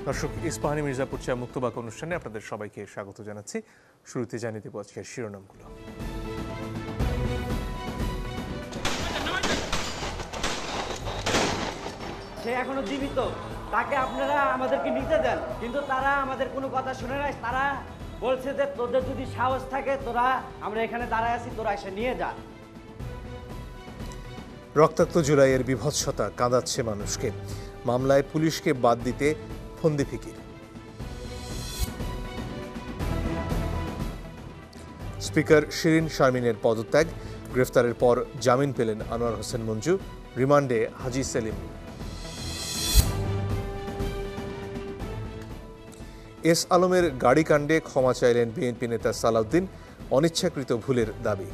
দর্শক, ইস্পাহানি মির্জাপুর চা মুক্তবাক অনুষ্ঠানে আপনাদের সবাইকে স্বাগত জানাচ্ছি। শুরুতে জানিয়ে দেব আজকের শিরোনামগুলো। সে এখনো জীবিত, তাকে আপনারা আমাদেরকে নিতে দেন, কিন্তু তারা আমাদের কোনো কথা শুনে নাই। তারা বলছে যে তোদের যদি সাহস থাকে তোরা, আমরা এখানে দাঁড়ায় আছি, তোরা এসে নিয়ে যা। রক্তাক্ত জুলাইয়ের বিভৎসতা কাঁদাচ্ছে মানুষকে। মামলায় পুলিশকে বাদ দিতে ফন্দি ফিকির। স্পিকার শিরিন শারমিনের পদত্যাগ, গ্রেফতারের পর জামিন পেলেন আনোয়ার হোসেন মঞ্জু, রিমান্ডে হাজি সেলিম। এস আলমের গাড়ি কাণ্ডে ক্ষমা চাইলেন বিএনপি নেতা সালাউদ্দিন, অনিচ্ছাকৃত ভুলের দাবি।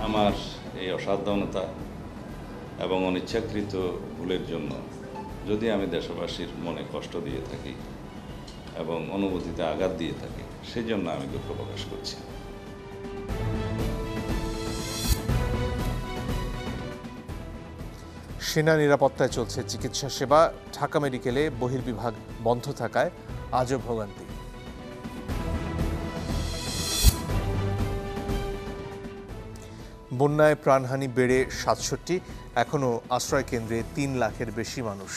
আমার এই অসাবধানতা এবং অনিচ্ছাকৃত ভুলের জন্য যদি আমি দেশবাসীর মনে কষ্ট দিয়ে থাকি এবং অনুভূতিতে আঘাত দিয়ে থাকি, সেই জন্য আমি দুঃখ প্রকাশ করছি। সেনা নিরাপত্তায় চলছে চিকিৎসা সেবা, ঢাকা মেডিকেলে বহির্বিভাগ বন্ধ থাকায় আজও ভোগান্তি। বন্যায় প্রাণহানি বেড়ে ৬৭, এখনও আশ্রয় কেন্দ্রে ৩ লাখের বেশি মানুষ।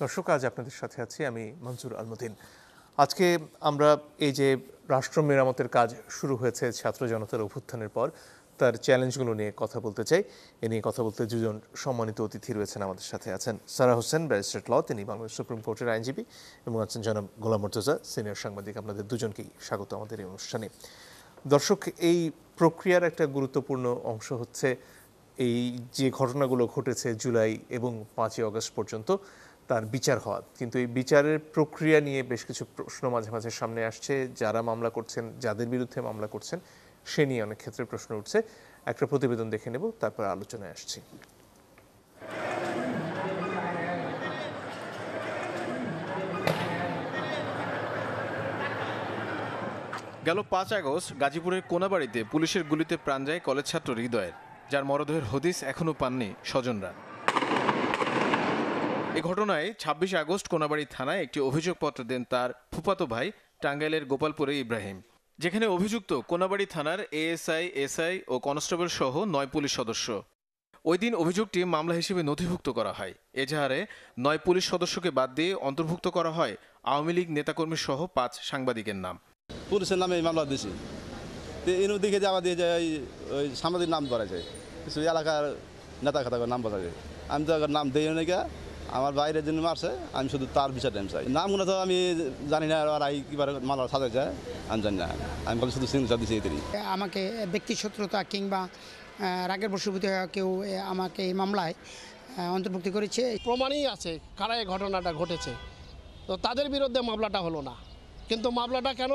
দর্শক, আজ আপনাদের সাথে আছি আমি মনসুর আলমুদ্দিন। আজকে আমরা এই যে রাষ্ট্র মেরামতের কাজ শুরু হয়েছে ছাত্র জনতার অভ্যুত্থানের পর, তার চ্যালেঞ্জগুলো নিয়ে কথা বলতে চাই। এ নিয়ে কথা বলতে দুজন সম্মানিত অতিথি রয়েছেন আমাদের সাথে। আছেন সারা হোসেন, ব্যারিস্টার ল, তিনি বাংলাদেশ সুপ্রিম কোর্টের আইনজীবী, এবং আছেন জনাব গোলাম মুর্তজা, সিনিয়র সাংবাদিক। আপনাদের দুজনকেই স্বাগত আমাদের এই অনুষ্ঠানে। দর্শক, এই প্রক্রিয়ার একটা গুরুত্বপূর্ণ অংশ হচ্ছে এই যে ঘটনাগুলো ঘটেছে জুলাই এবং ৫ই আগস্ট পর্যন্ত, তার বিচার হওয়া। কিন্তু এই বিচারের প্রক্রিয়া নিয়ে বেশ কিছু প্রশ্ন মাঝে মাঝে সামনে আসছে। যারা মামলা করছেন, যাদের বিরুদ্ধে মামলা করছেন, সে নিয়ে অনেক ক্ষেত্রে প্রশ্ন উঠছে। একটা প্রতিবেদন দেখে নেব, তারপর আলোচনায় আসছি। গেল ৫ আগস্ট গাজীপুরের কোনাবাড়িতে পুলিশের গুলিতে প্রাণ যায় কলেজ ছাত্র হৃদয়ের, যার মরদেহের হদিস এখনও পাননি স্বজনরা। এ ঘটনায় ২৬ আগস্ট কোনাবাড়ি থানায় একটি অভিযোগপত্র দেন তার ফুফাতো ভাই টাঙ্গাইলের গোপালপুরে ইব্রাহিম, যেখানে অভিযুক্ত কোনাবাড়ি থানার এএসআই, এসআই ও কনস্টেবল সহ ৯ পুলিশ সদস্য। ওই দিন অভিযোগটি মামলা হিসেবে নথিভুক্ত করা হয়। এজাহারে ৯ পুলিশ সদস্যকে বাদ দিয়ে অন্তর্ভুক্ত করা হয় আওয়ামী লীগ নেতাকর্মী সহ ৫ সাংবাদিকের নাম। পুলিশের নামে এই মামলা দিয়েছি, এর দিকে যাওয়া দিয়ে যায় ওই সাংবাদিক নাম ধরা যায়, কিছু এলাকার নেতা খাতার নাম বলা যায়। আমি তো নাম দিই নাকি, আমার বাইরের জন্য মারছে, আমি শুধু তার বিচার টাইম চাই। নামগুলো তো আমি জানি না, আর কীভাবে মামলা সাজা যায় আমি জানি না, আমি বলি শুধু সিগনেচার দিচ্ছি। এদেরই আমাকে ব্যক্তি শত্রুতা কিংবা রাগের বশীভূত কেউ আমাকে এই মামলায় অন্তর্ভুক্তি করেছে। প্রমাণই আছে কারা এই ঘটনাটা ঘটেছে, তো তাদের বিরুদ্ধে মামলাটা হলো না, কিন্তু মামলাটা কেন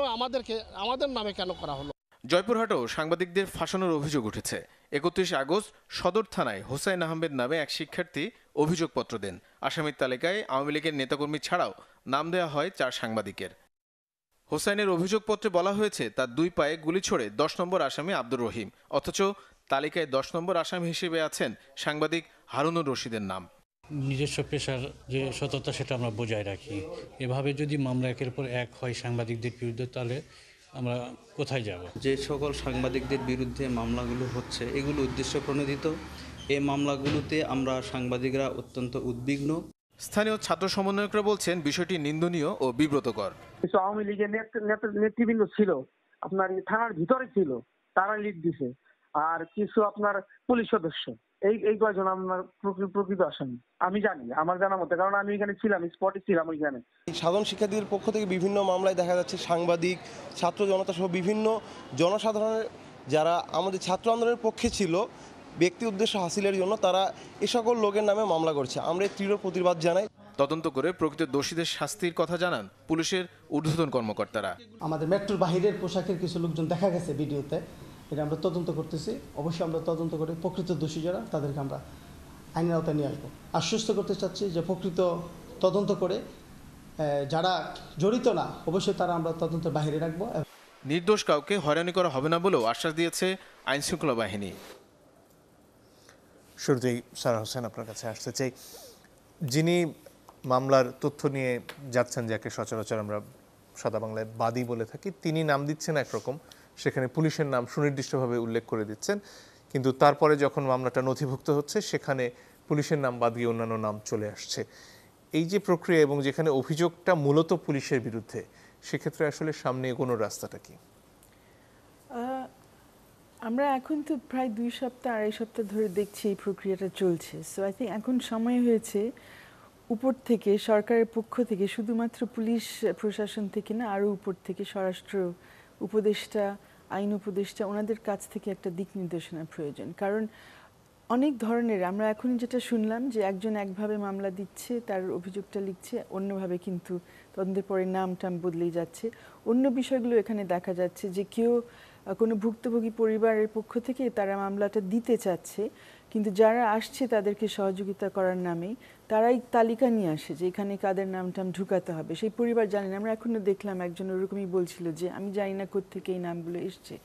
আমাদের নামে কেন করা হলো? জয়পুরহাটেও সাংবাদিকদের ফাঁসানোর অভিযোগ উঠেছে। ৩১ আগস্ট সদর থানায় হোসাইন আহমেদ নামে এক শিক্ষার্থী অভিযোগপত্র দেন। আসামির তালিকায় আওয়ামী লীগের নেতাকর্মী ছাড়াও নাম দেওয়া হয় ৪ সাংবাদিকের। হোসাইনের অভিযোগপত্রে বলা হয়েছে তার 2 পায়ে গুলি ছোড়ে ১০ নম্বর আসামি আব্দুর রহিম, অথচ তালিকায় ১০ নম্বর আসামি হিসেবে আছেন সাংবাদিক হারুনুর রশিদের নাম। নিজস্ব পেশার যে সততা সেটা আমরা বজায় রাখি। এভাবে যদি মামলা একের পর এক হয় সাংবাদিকদের বিরুদ্ধে, তাহলে আমরা কোথায় যাব? যে সকল সাংবাদিকদের বিরুদ্ধে মামলাগুলো হচ্ছে এগুলো উদ্দেশ্য প্রণোদিত। এই মামলাগুলোতে আমরা সাংবাদিকরা অত্যন্ত উদ্বিগ্ন। স্থানীয় ছাত্র সমন্বয়করা বলছেন বিষয়টি নিন্দনীয় ও বিব্রতকর। কিছু আওয়ামী লীগের নেতৃবৃন্দ ছিল আপনার থানার ভিতরে ছিল, তারা লিড দিছে, আর কিছু আপনার পুলিশ সদস্য, এই কয়জন আমার প্রকৃত আসামি আমি জানি, আমার জানা মতে, কারণ আমি এখানে ছিলাম, স্পটে ছিলাম ওইখানে। সাধারণ শিক্ষার্থীদের পক্ষ থেকে বিভিন্ন মামলায় দেখা যাচ্ছে সাংবাদিক, ছাত্র জনতা সহ বিভিন্ন জনসাধারণের যারা আমাদের ছাত্র আন্দোলনের পক্ষে ছিল, ব্যক্তি উদ্দেশ্য হাসিলের জন্য তারা এ সকল লোকের নামে মামলা করছে। আমরা তীব্র প্রতিবাদ জানাই। তদন্ত করে প্রকৃত দোষীদের শাস্তির কথা জানান পুলিশের ঊর্ধ্বতন কর্মকর্তারা। আমাদের মেট্রোর বাহিরের পোশাকের কিছু লোকজন দেখা গেছে ভিডিওতে, এটা আমরা তদন্ত করতেছি। অবশ্যই আমরা তদন্ত করে প্রকৃত দোষী যারা তাদেরকে আমরা আইনের আওতায় নিয়ে আসবো। আশ্বস্ত করতে চাচ্ছি যে প্রকৃত তদন্ত করে যারা জড়িত না, অবশ্যই তারা আমরা তদন্তের বাইরে রাখবো। নির্দোষ কাউকে হয়রানি করা হবে না বলেও আশ্বাস দিয়েছে আইনশৃঙ্খলা বাহিনী। শুরুতেই সারা হোসেন আপনার কাছে আসতে চাই, যিনি মামলার তথ্য নিয়ে যাচ্ছেন, যাকে সচরাচর আমরা সাদা বাংলায় বাদী বলে থাকি, তিনি নাম দিচ্ছেন একরকম, সেখানে পুলিশের নাম সুনির্দিষ্টভাবে উল্লেখ করে দিচ্ছেন, কিন্তু তারপরে যখন মামলাটা নথিভুক্ত হচ্ছে সেখানে পুলিশের নাম বাদ দিয়ে অন্যান্য নাম চলে আসছে। এই যে প্রক্রিয়া এবং যেখানে অভিযোগটা মূলত পুলিশের বিরুদ্ধে, সেক্ষেত্রে আসলে সামনে এগোনোর রাস্তাটা কি? আমরা এখন তো প্রায় 2 সপ্তাহ 2.5 সপ্তাহ ধরে দেখছি এই প্রক্রিয়াটা চলছে। সো আই থিঙ্ক এখন সময় হয়েছে উপর থেকে, সরকারের পক্ষ থেকে, শুধুমাত্র পুলিশ প্রশাসন থেকে না, আরও উপর থেকে স্বরাষ্ট্র উপদেষ্টা, আইন উপদেষ্টা, ওনাদের কাছ থেকে একটা দিক নির্দেশনার প্রয়োজন। কারণ অনেক ধরনের, আমরা এখন যেটা শুনলাম যে একজন একভাবে মামলা দিচ্ছে, তার অভিযোগটা লিখছে, অন্যভাবে কিন্তু তদন্তের পরে নাম টাম বদলেই যাচ্ছে। অন্য বিষয়গুলো এখানে দেখা যাচ্ছে যে কেউ কোনো ভুক্তভোগী পরিবারের পক্ষ থেকে তারা মামলাটা দিতে চাচ্ছে, কিন্তু যারা আসছে তাদেরকে সহযোগিতা করার নামে তারাই তালিকা নিয়ে আসে যে এখানে কাদের নাম টাম ঢুকাতে হবে। সেই পরিবার জানে না। আমরা এখনও দেখলাম একজন ওরকমই বলছিল যে আমি জানি না কোত্থেকে এই নামগুলো এসছে।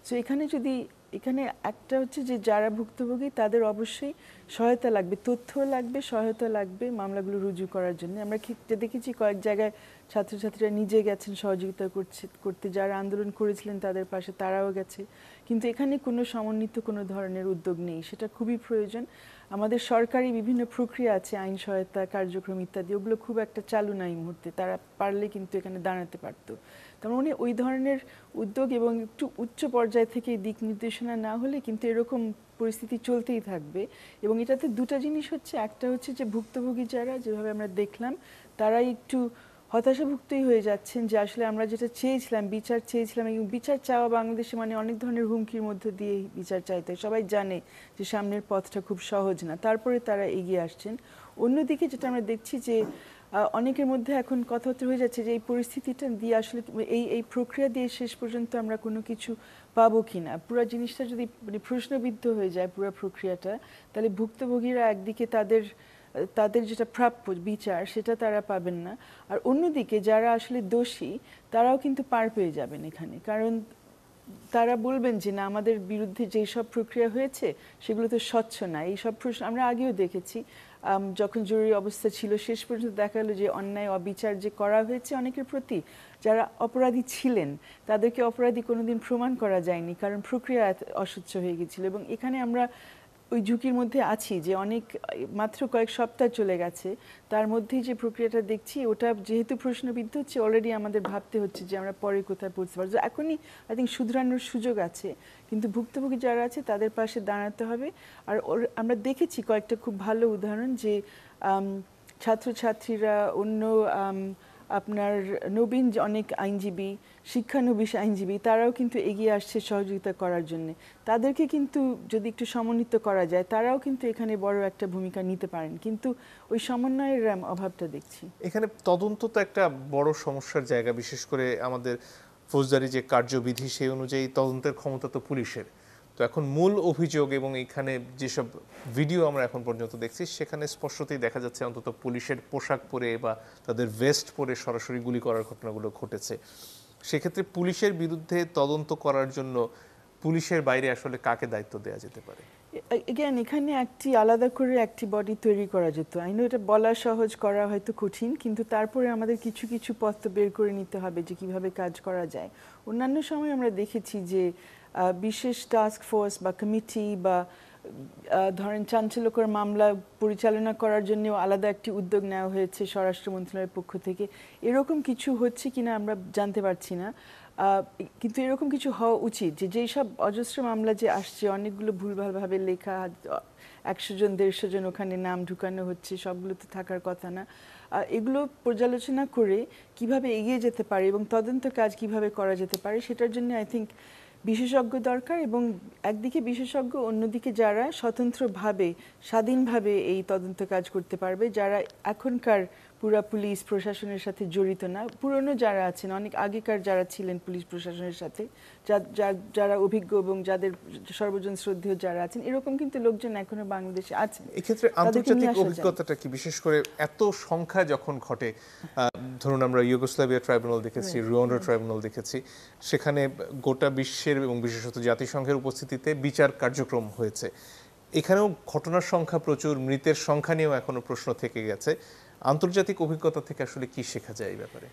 সো এখানে যদি, এখানে একটা হচ্ছে যে যারা ভুক্তভোগী তাদের অবশ্যই সহায়তা লাগবে, তথ্য লাগবে, সহায়তা লাগবে মামলাগুলো রুজু করার জন্য। আমরা দেখেছি কয়েক জায়গায় ছাত্রছাত্রীরা নিজে গেছেন সহযোগিতা করতে, যারা আন্দোলন করেছিলেন তাদের পাশে তারাও গেছে, কিন্তু এখানে কোনো সমন্বিত কোনো ধরনের উদ্যোগ নেই। সেটা খুবই প্রয়োজন। আমাদের সরকারি বিভিন্ন প্রক্রিয়া আছে, আইন সহায়তা কার্যক্রম ইত্যাদি, ওগুলো খুব একটা চালু নাই এই মুহূর্তে। তারা পারলে কিন্তু এখানে দাঁড়াতে পারতো। তার মানে ওই ধরনের উদ্যোগ এবং একটু উচ্চ পর্যায় থেকে দিক নির্দেশনা না হলে কিন্তু এরকম পরিস্থিতি চলতেই থাকবে। এবং এটাতে দুটো জিনিস হচ্ছে, একটা হচ্ছে যে ভুক্তভোগী যারা, যেভাবে আমরা দেখলাম, তারাই একটু হতাশাভুক্তই হয়ে যাচ্ছেন যে আসলে আমরা যেটা চেয়েছিলাম, বিচার চেয়েছিলাম, এবং বিচার চাওয়া বাংলাদেশে মানে অনেক ধরনের হুমকির মধ্যে দিয়ে বিচার চাইতে, সবাই জানে যে সামনের পথটা খুব সহজ না, তারপরে তারা এগিয়ে আসছেন। অন্যদিকে যেটা আমরা দেখছি যে অনেকের মধ্যে এখন কথাবার্তা হয়ে যাচ্ছে যে এই পরিস্থিতিটা দিয়ে আসলে এই প্রক্রিয়া দিয়ে শেষ পর্যন্ত আমরা কোনো কিছু পাবো কিনা। পুরো জিনিসটা যদি মানে প্রশ্নবিদ্ধ হয়ে যায় পুরো প্রক্রিয়াটা, তাহলে ভুক্তভোগীরা একদিকে তাদের যেটা প্রাপ্য বিচার সেটা তারা পাবেন না, আর অন্যদিকে যারা আসলে দোষী তারাও কিন্তু পার পেয়ে যাবেন এখানে। কারণ তারা বলবেন যে না, আমাদের বিরুদ্ধে যেই সব প্রক্রিয়া হয়েছে সেগুলো তো স্বচ্ছ না। এই সব প্রশ্ন আমরা আগেও দেখেছি, যখন জরুরি অবস্থা ছিল, শেষ পর্যন্ত দেখা গেলো যে অন্যায় অবিচার যে করা হয়েছে অনেকের প্রতি, যারা অপরাধী ছিলেন তাদেরকে অপরাধী কোনোদিন প্রমাণ করা যায়নি, কারণ প্রক্রিয়া অস্বচ্ছ হয়ে গেছিল। এবং এখানে আমরা ওই ঝুঁকির মধ্যে আছি যে অনেক, মাত্র কয়েক সপ্তাহ চলে গেছে, তার মধ্যেই যে প্রক্রিয়াটা দেখছি ওটা যেহেতু প্রশ্নবিদ্ধ হচ্ছে, অলরেডি আমাদের ভাবতে হচ্ছে যে আমরা পরে কোথায় পৌঁছতে পারবো। এখনই আই থিঙ্ক শুধরানোর সুযোগ আছে, কিন্তু ভুক্তভোগী যারা আছে তাদের পাশে দাঁড়াতে হবে। আর আমরা দেখেছি কয়েকটা খুব ভালো উদাহরণ যে ছাত্রছাত্রীরা, অন্য আপনার নবীন অনেক আইনজীবী, শিক্ষানবিশ আইনজীবী, তারাও কিন্তু এগিয়ে আসছে সহযোগিতা করার জন্য। তাদেরকে কিন্তু যদি একটু সমন্বিত করা যায়, তারাও কিন্তু এখানে বড় একটা ভূমিকা নিতে পারেন, কিন্তু ওই সমন্বয়ের অভাবটা দেখছি। এখানে তদন্ত তো একটা বড় সমস্যার জায়গা, বিশেষ করে আমাদের ফৌজদারি যে কার্যবিধি সেই অনুযায়ী তদন্তের ক্ষমতা তো পুলিশের। তো এখন মূল অভিযোগ এবং এখানে যেসব ভিডিও আমরা এখন পর্যন্ত দেখছি সেখানে স্পষ্টতই দেখা যাচ্ছে অন্তত পুলিশের পোশাক পরে বা তাদের ভেস্ট পরে সরাসরি গুলি করার ঘটনাগুলো ঘটেছে। সেক্ষেত্রে পুলিশের বিরুদ্ধে তদন্ত করার জন্য পুলিশের বাইরে আসলে কাকে দায়িত্ব দেওয়া যেতে পারে? এগেন এখানে একটি আলাদা করে একটি বডি তৈরি করা যেত। আই নো এটা বলা সহজ, করা হয়তো কঠিন, কিন্তু তারপরে আমাদের কিছু কিছু পথ তো বের করে নিতে হবে যে কিভাবে কাজ করা যায়। অন্যান্য সময় আমরা দেখেছি যে বিশেষ টাস্ক ফোর্স বা কমিটি বা ধরেন চাঞ্চল্যকর মামলা পরিচালনা করার জন্য আলাদা একটি উদ্যোগ নেওয়া হয়েছে স্বরাষ্ট্র মন্ত্রণালয়ের পক্ষ থেকে। এরকম কিছু হচ্ছে কিনা আমরা জানতে পারছি না, কিন্তু এরকম কিছু হওয়া উচিত যে যেই সব অজস্র মামলা যে আসছে, অনেকগুলো ভুলভালভাবে লেখা, 100 জন 150 জন ওখানে নাম ঢুকানো হচ্ছে, সবগুলো তো থাকার কথা না। এগুলো পর্যালোচনা করে কিভাবে এগিয়ে যেতে পারে এবং তদন্ত কাজ কিভাবে করা যেতে পারে, সেটার জন্য আই থিঙ্ক বিশেষজ্ঞ দরকার। এবং একদিকে বিশেষজ্ঞ, অন্যদিকে যারা স্বতন্ত্রভাবে স্বাধীনভাবে এই তদন্ত কাজ করতে পারবে, যারা এখনকার পুরা পুলিশ প্রশাসনের সাথে জড়িত না। পুরনো যারা আছেন, অনেক আগেকার যারা ছিলেন পুলিশ প্রশাসনের সাথে, যারা অভিজ্ঞ এবং যাদের সর্বজন শ্রদ্ধেয় যারা আছেন, এরকম কিন্তু লোকজন এখনো বাংলাদেশে আছেন। এক্ষেত্রে আন্তর্জাতিক অভিজ্ঞতাটা কি, বিশেষ করে এত সংখ্যা যখন ঘটে, ধরুন আমরা ইউগোস্লাভিয়া ট্রাইব্যুনাল দেখেছি, রুয়ান্ডা ট্রাইব্যুনাল দেখেছি, সেখানে গোটা বিশ্বের এবং বিশেষত জাতিসংঘের উপস্থিতিতে বিচার কার্যক্রম হয়েছে। এখানেও ঘটনার সংখ্যা প্রচুর, মৃতের সংখ্যা নিয়েও এখনো প্রশ্ন থেকে গেছে। আন্তর্জাতিক অভিজ্ঞতা থেকে আসলে কি শেখা যায় এই ব্যাপারে?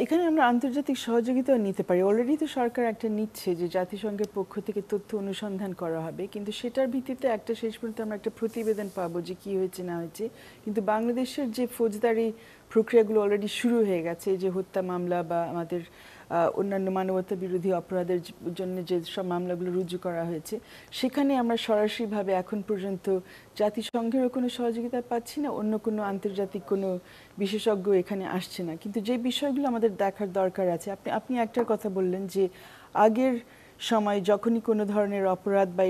এখানে আমরা আন্তর্জাতিক সহযোগিতাও নিতে পারি। অলরেডি তো সরকার একটা নিচ্ছে যে জাতিসংঘের পক্ষ থেকে তথ্য অনুসন্ধান করা হবে, কিন্তু সেটার ভিত্তিতে একটা শেষ পর্যন্ত আমরা একটা প্রতিবেদন পাবো যে কি হয়েছে না হয়েছে। কিন্তু বাংলাদেশের যে ফৌজদারি প্রক্রিয়াগুলো অলরেডি শুরু হয়ে গেছে, যে হত্যা মামলা বা আমাদের অন্যান্য মানবতা বিরোধী অপরাধের জন্য যে সব মামলাগুলো রুজু করা হয়েছে, সেখানে আমরা সরাসরিভাবে এখন পর্যন্ত জাতিসংঘেরও কোনো সহযোগিতা পাচ্ছি না, অন্য কোনো আন্তর্জাতিক কোনো বিশেষজ্ঞ এখানে আসছে না। কিন্তু যে বিষয়গুলো আমাদের দেখার দরকার আছে, আপনি একটার কথা বললেন যে আগের সময় যখনই কোনো ধরনের অপরাধ বা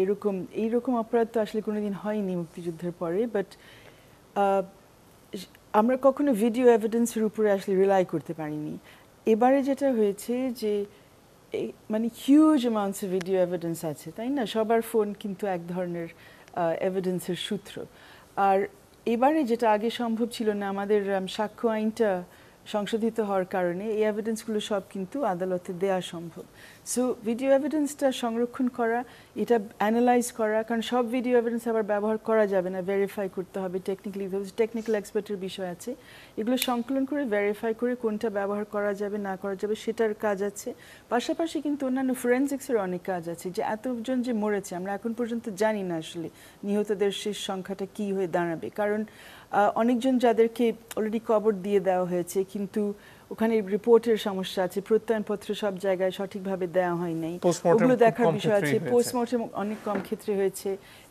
এইরকম অপরাধ তো আসলে কোনোদিন হয়নি মুক্তিযুদ্ধের পরে, বাট আমরা কখনো ভিডিও এভিডেন্সের উপরে আসলে রিলাই করতে পারিনি। এবারে যেটা হয়েছে যে মানে huge amounts of video evidence আছে, তাই না? সবার ফোন কিন্তু এক ধরনের এভিডেন্সের সূত্র। আর এবারে যেটা আগে সম্ভব ছিল না, আমাদের সাক্ষ্য আইনটা সংশোধিত হওয়ার কারণে এই এভিডেন্সগুলো সব কিন্তু আদালতে দেওয়া সম্ভব। সো ভিডিও এভিডেন্সটা সংরক্ষণ করা, এটা অ্যানালাইজ করা, কারণ সব ভিডিও এভিডেন্স আবার ব্যবহার করা যাবে না, ভেরিফাই করতে হবে, টেকনিক্যাল এক্সপার্টের বিষয় আছে। এগুলো সংকলন করে ভেরিফাই করে কোনটা ব্যবহার করা যাবে না করা যাবে সেটার কাজ আছে। পাশাপাশি কিন্তু অন্যান্য ফরেনসিক্সের অনেক কাজ আছে, যে এতজন যে মরেছে আমরা এখন পর্যন্ত জানি না আসলে নিহতদের শেষ সংখ্যাটা কি হয়ে দাঁড়াবে, কারণ অনেকজন যাদেরকে অলরেডি কবর দিয়ে দেওয়া হয়েছে, কিন্তু ওখানে রিপোর্টের সমস্যা আছে, প্রত্যয়নপত্র সব জায়গায় সঠিকভাবে দেওয়া হয় নাই, ওগুলো দেখার বিষয় আছে। পোস্টমর্টেম অনেক কম ক্ষেত্রে হয়েছে,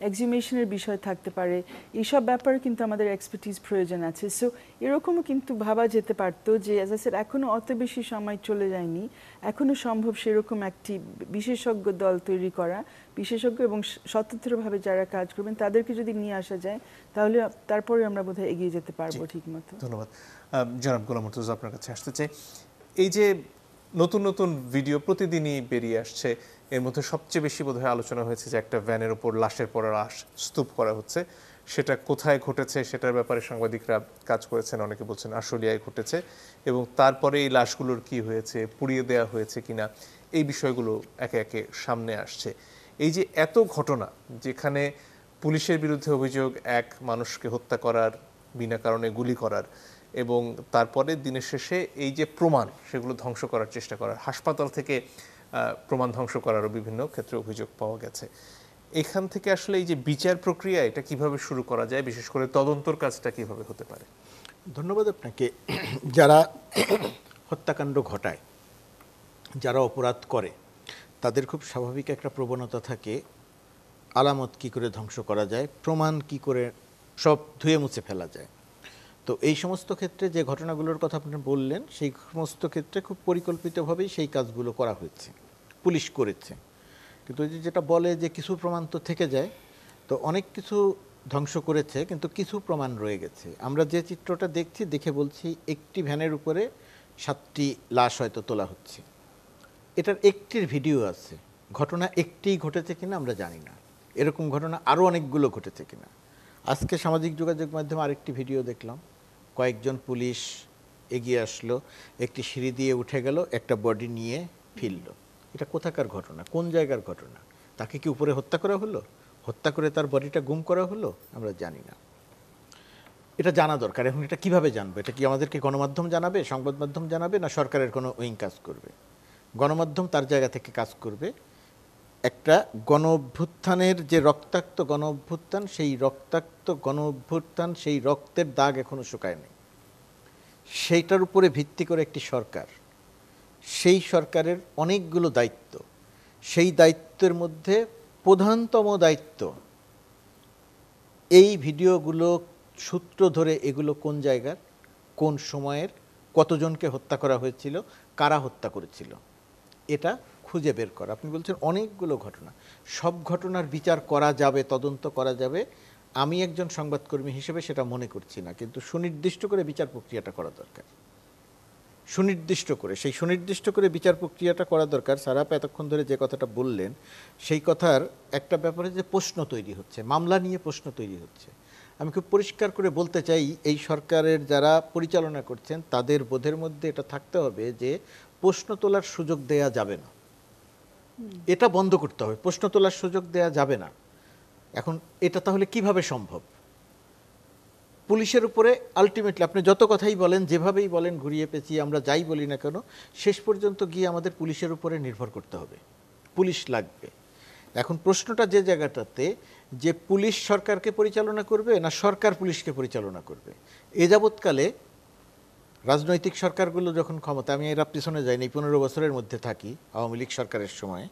এক্সিউমেশনের বিষয় থাকতে পারে, এইসব ব্যাপারে কিন্তু আমাদের এক্সপার্টিস প্রয়োজন আছে। সো এরকমও কিন্তু ভাবা যেতে পারতো যে অ্যাজ আই সেড এখনো অত বেশি সময় চলে যায়নি, এখনো সম্ভব সেরকম একটি বিশেষজ্ঞ দল তৈরি করা, বিশেষজ্ঞ এবং স্বতন্ত্রভাবে যারা কাজ করবেন তাদেরকে যদি নিয়ে আসা যায়, তাহলে তারপরে আমরা বোধহয় এগিয়ে যেতে পারবো ঠিক মতো। ধন্যবাদ। জনাব গোলাম মুর্তজা, আপনার কাছে আসতে চাই। এই যে নতুন নতুন ভিডিও প্রতিদিনই বেরিয়ে আসছে, এর মধ্যে সবচেয়ে বেশি বোধহয় আলোচনা হয়েছে যে একটা ভ্যানের উপর লাশের পর লাশ স্তূপ করা হচ্ছে, সেটা কোথায় ঘটেছে সেটার ব্যাপারে সাংবাদিকরা কাজ করেছেন, অনেকে বলছেন আশুলিয়ায় ঘটেছে, এবং তারপরে এই লাশগুলোর কি হয়েছে, পুড়িয়ে দেওয়া হয়েছে কিনা, এই বিষয়গুলো একে একে সামনে আসছে। এই যে এত ঘটনা, যেখানে পুলিশের বিরুদ্ধে অভিযোগ এক মানুষকে হত্যা করার, বিনা কারণে গুলি করার, এবং তারপরে দিনের শেষে এই যে প্রমাণ সেগুলো ধ্বংস করার চেষ্টা করার, হাসপাতাল থেকে প্রমাণ ধ্বংস করারও বিভিন্ন ক্ষেত্রে অভিযোগ পাওয়া গেছে। এখান থেকে আসলে এই যে বিচার প্রক্রিয়া, এটা কিভাবে শুরু করা যায়, বিশেষ করে তদন্তর কাজটা কিভাবে হতে পারে? ধন্যবাদ আপনাকে। যারা হত্যাকাণ্ড ঘটায়, যারা অপরাধ করে, তাদের খুব স্বাভাবিক একটা প্রবণতা থাকে আলামত কি করে ধ্বংস করা যায়, প্রমাণ কি করে সব ধুয়ে মুছে ফেলা যায়। তো এই সমস্ত ক্ষেত্রে যে ঘটনাগুলোর কথা আপনি বললেন, সেই সমস্ত ক্ষেত্রে খুব পরিকল্পিতভাবেই সেই কাজগুলো করা হয়েছে, পুলিশ করেছে। কিন্তু যেটা বলে যে কিছু প্রমাণ তো থেকে যায়, তো অনেক কিছু ধ্বংস করেছে কিন্তু কিছু প্রমাণ রয়ে গেছে। আমরা যে চিত্রটা দেখছি, দেখে বলছি একটি ভ্যানের উপরে 7টি লাশ হয়তো তোলা হচ্ছে, এটার একটির ভিডিও আছে। ঘটনা একটিই ঘটেছে কিনা আমরা জানি না, এরকম ঘটনা আরও অনেকগুলো ঘটেছে কিনা। আজকে সামাজিক যোগাযোগ মাধ্যমে আরেকটি ভিডিও দেখলাম, কয়েকজন পুলিশ এগিয়ে আসলো, একটি সিঁড়ি দিয়ে উঠে গেল, একটা বডি নিয়ে ফিরল। এটা কোথাকার ঘটনা, কোন জায়গার ঘটনা? তাকে কি উপরে হত্যা করা হলো? হত্যা করে তার বডিটা গুম করা হলো? আমরা জানি না। এটা জানা দরকার। এখন এটা কিভাবে জানবো? এটা কি আমাদেরকে গণমাধ্যম জানাবে, সংবাদ মাধ্যম জানাবে, না সরকারের কোনো উইং কাজ করবে? গণমাধ্যম তার জায়গা থেকে কাজ করবে। একটা গণ অভ্যুত্থানের যে রক্তাক্ত গণ অভ্যুত্থান, সেই রক্তাক্ত গণ অভ্যুত্থান, সেই রক্তের দাগ এখনো শুকায়নি। সেইটার উপরে ভিত্তি করে একটি সরকার, সেই সরকারের অনেকগুলো দায়িত্ব, সেই দায়িত্বের মধ্যে প্রধানতম দায়িত্ব এই ভিডিওগুলো সূত্র ধরে এগুলো কোন জায়গার, কোন সময়ের, কতজনকে হত্যা করা হয়েছিল, কারা হত্যা করেছিল, এটা খুঁজে বের করা। আপনি বলছেন অনেকগুলো ঘটনা, সব ঘটনার বিচার করা যাবে, তদন্ত করা যাবে, আমি একজন সংবাদকর্মী হিসেবে সেটা মনে করছি না, কিন্তু সুনির্দিষ্ট করে বিচার প্রক্রিয়াটা করা দরকার। সুনির্দিষ্ট করে বিচার প্রক্রিয়াটা করা দরকার। সারাপ এতক্ষণ ধরে যে কথাটা বললেন সেই কথার একটা ব্যাপারে যে প্রশ্ন তৈরি হচ্ছে, মামলা নিয়ে প্রশ্ন তৈরি হচ্ছে, আমি খুব পরিষ্কার করে বলতে চাই এই সরকারের যারা পরিচালনা করছেন তাদের বোধের মধ্যে এটা থাকতে হবে যে প্রশ্ন তোলার সুযোগ দেয়া যাবে না, এটা বন্ধ করতে হবে। প্রশ্ন তোলার সুযোগ দেয়া যাবে না। এখন এটা তাহলে কিভাবে সম্ভব? পুলিশের উপরে আলটিমেটলি আপনি যত কথাই বলেন, যেভাবেই বলেন, ঘুরিয়ে পেঁচিয়ে আমরা যাই বলি না কেন, শেষ পর্যন্ত গিয়ে আমাদের পুলিশের উপরে নির্ভর করতে হবে, পুলিশ লাগবে। এখন প্রশ্নটা যে জায়গাটাতে যে পুলিশ সরকারকে পরিচালনা করবে না সরকার পুলিশকে পরিচালনা করবে। এ যাবৎকালে রাজনৈতিক সরকারগুলো যখন ক্ষমতা, আমি এর পিছনে যাইনি, 15 বছরের মধ্যে থাকি আওয়ামী লীগ সরকারের সময়,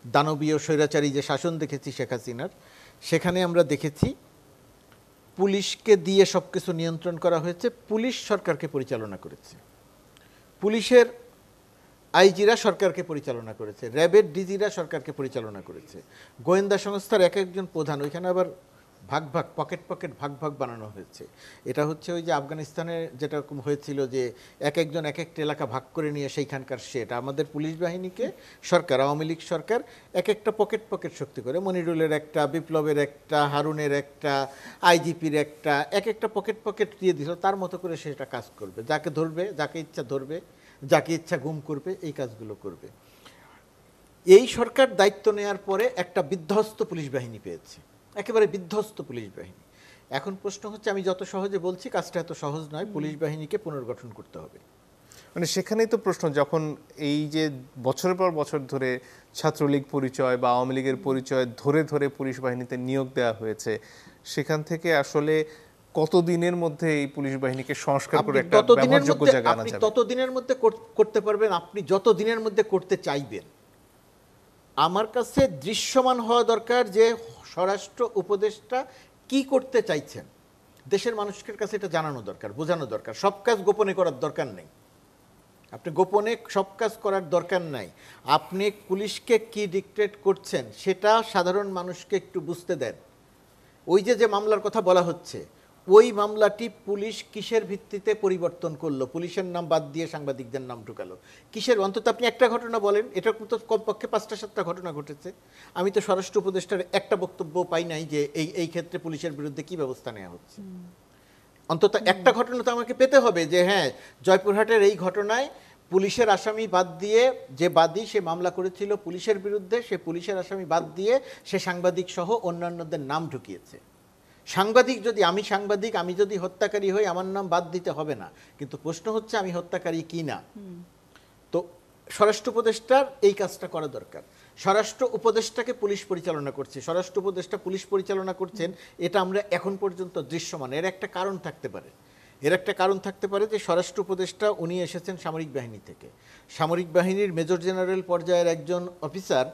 দানবীয় স্বৈরাচারী যে শাসন দেখেছি শেখ হাসিনার, সেখানে আমরা দেখেছি পুলিশকে দিয়ে সব কিছু নিয়ন্ত্রণ করা হয়েছে, পুলিশ সরকারকে পরিচালনা করেছে, পুলিশের আইজিরা সরকারকে পরিচালনা করেছে, র্যাবের ডিজিরা সরকারকে পরিচালনা করেছে, গোয়েন্দা সংস্থার এক একজন প্রধান, ওইখানে আবার ভাগ ভাগ পকেট ভাগ ভাগ বানানো হয়েছে। এটা হচ্ছে ওই যে আফগানিস্তানে যেটা হয়েছিল যে এক একজন এক একটা এলাকা ভাগ করে নিয়ে সেইখানকার সেটা আমাদের পুলিশ বাহিনীকে সরকার, আওয়ামী লীগ সরকার এক একটা পকেট শক্তি করে, মনিরুলের একটা, বিপ্লবের একটা, হারুনের একটা, আইজিপির একটা, এক একটা পকেট দিয়ে দিল, তার মতো করে সেটা কাজ করবে, যাকে ধরবে, যাকে ইচ্ছা ধরবে, যাকে ইচ্ছা গুম করবে, এই কাজগুলো করবে। এই সরকার দায়িত্ব নেওয়ার পরে একটা বিধ্বস্ত পুলিশ বাহিনী পেয়েছে, একেবারে বিধ্বস্ত পুলিশ বাহিনী। এখন প্রশ্ন হচ্ছে, আমি যত সহজে বলছি কাজটা এত সহজ নয়, পুলিশ বাহিনীকে পুনর্গঠন করতে হবে। মানে সেখানেই তো প্রশ্ন, যখন এই যে বছরের পর বছর ধরে ছাত্রলীগ পরিচয় বা আওয়ামী লীগের পরিচয় ধরে ধরে পুলিশ বাহিনীতে নিয়োগ দেওয়া হয়েছে, সেখান থেকে আসলে কতদিনের মধ্যে এই পুলিশ বাহিনীকে সংস্কার করে একটা ব্যবহারযোগ্য জায়গায় আনা যাবে? আপনি ততদিনের মধ্যে করতে পারবেন, আপনি যত দিনের মধ্যে করতে চাইবেন। আমার কাছে দৃশ্যমান হওয়া দরকার যে স্বরাষ্ট্র উপদেষ্টা কি করতে চাইছেন, দেশের মানুষের কাছে এটা জানানো দরকার, বোঝানো দরকার। সব কাজ গোপনে করার দরকার নেই, আপনি গোপনে সব কাজ করার দরকার নাই। আপনি পুলিশকে কি ডিক্টেট করছেন সেটা সাধারণ মানুষকে একটু বুঝতে দেন। ওই যে মামলার কথা বলা হচ্ছে, ওই মামলাটি পুলিশ কিসের ভিত্তিতে পরিবর্তন করলো, পুলিশের নাম বাদ দিয়ে সাংবাদিকদের নাম ঢুকালো কিসের? অন্তত আপনি একটা ঘটনা বলেন, এটা তো কমপক্ষে 5-7টা ঘটনা ঘটেছে। আমি তো স্বরাষ্ট্র উপদেষ্টার একটা বক্তব্য পাই নাই যে এই ক্ষেত্রে পুলিশের বিরুদ্ধে কি ব্যবস্থা নেওয়া হচ্ছে। অন্তত একটা ঘটনা তো আমাকে পেতে হবে যে হ্যাঁ, জয়পুরহাটের এই ঘটনায় পুলিশের আসামি বাদ দিয়ে, যে বাদী সে মামলা করেছিল পুলিশের বিরুদ্ধে, সে পুলিশের আসামি বাদ দিয়ে সে সাংবাদিক সহ অন্যান্যদের নাম ঢুকিয়েছে। সাংবাদিক যদি, আমি সাংবাদিক, আমি যদি হত্যাকারী হই আমার নাম বাদ দিতে হবে না, কিন্তু প্রশ্ন হচ্ছে আমি হত্যাকারী কি না। তো স্বরাষ্ট্র উপদেষ্টার এই কাজটা করা দরকার। স্বরাষ্ট্র উপদেষ্টাকে পুলিশ পরিচালনা করছে, স্বরাষ্ট্র উপদেষ্টা পুলিশ পরিচালনা করছেন, এটা আমরা এখন পর্যন্ত দৃশ্যমান। এর একটা কারণ থাকতে পারে, যে স্বরাষ্ট্র উপদেষ্টা উনি এসেছেন সামরিক বাহিনী থেকে। সামরিক বাহিনীর মেজর জেনারেল পর্যায়ের একজন অফিসার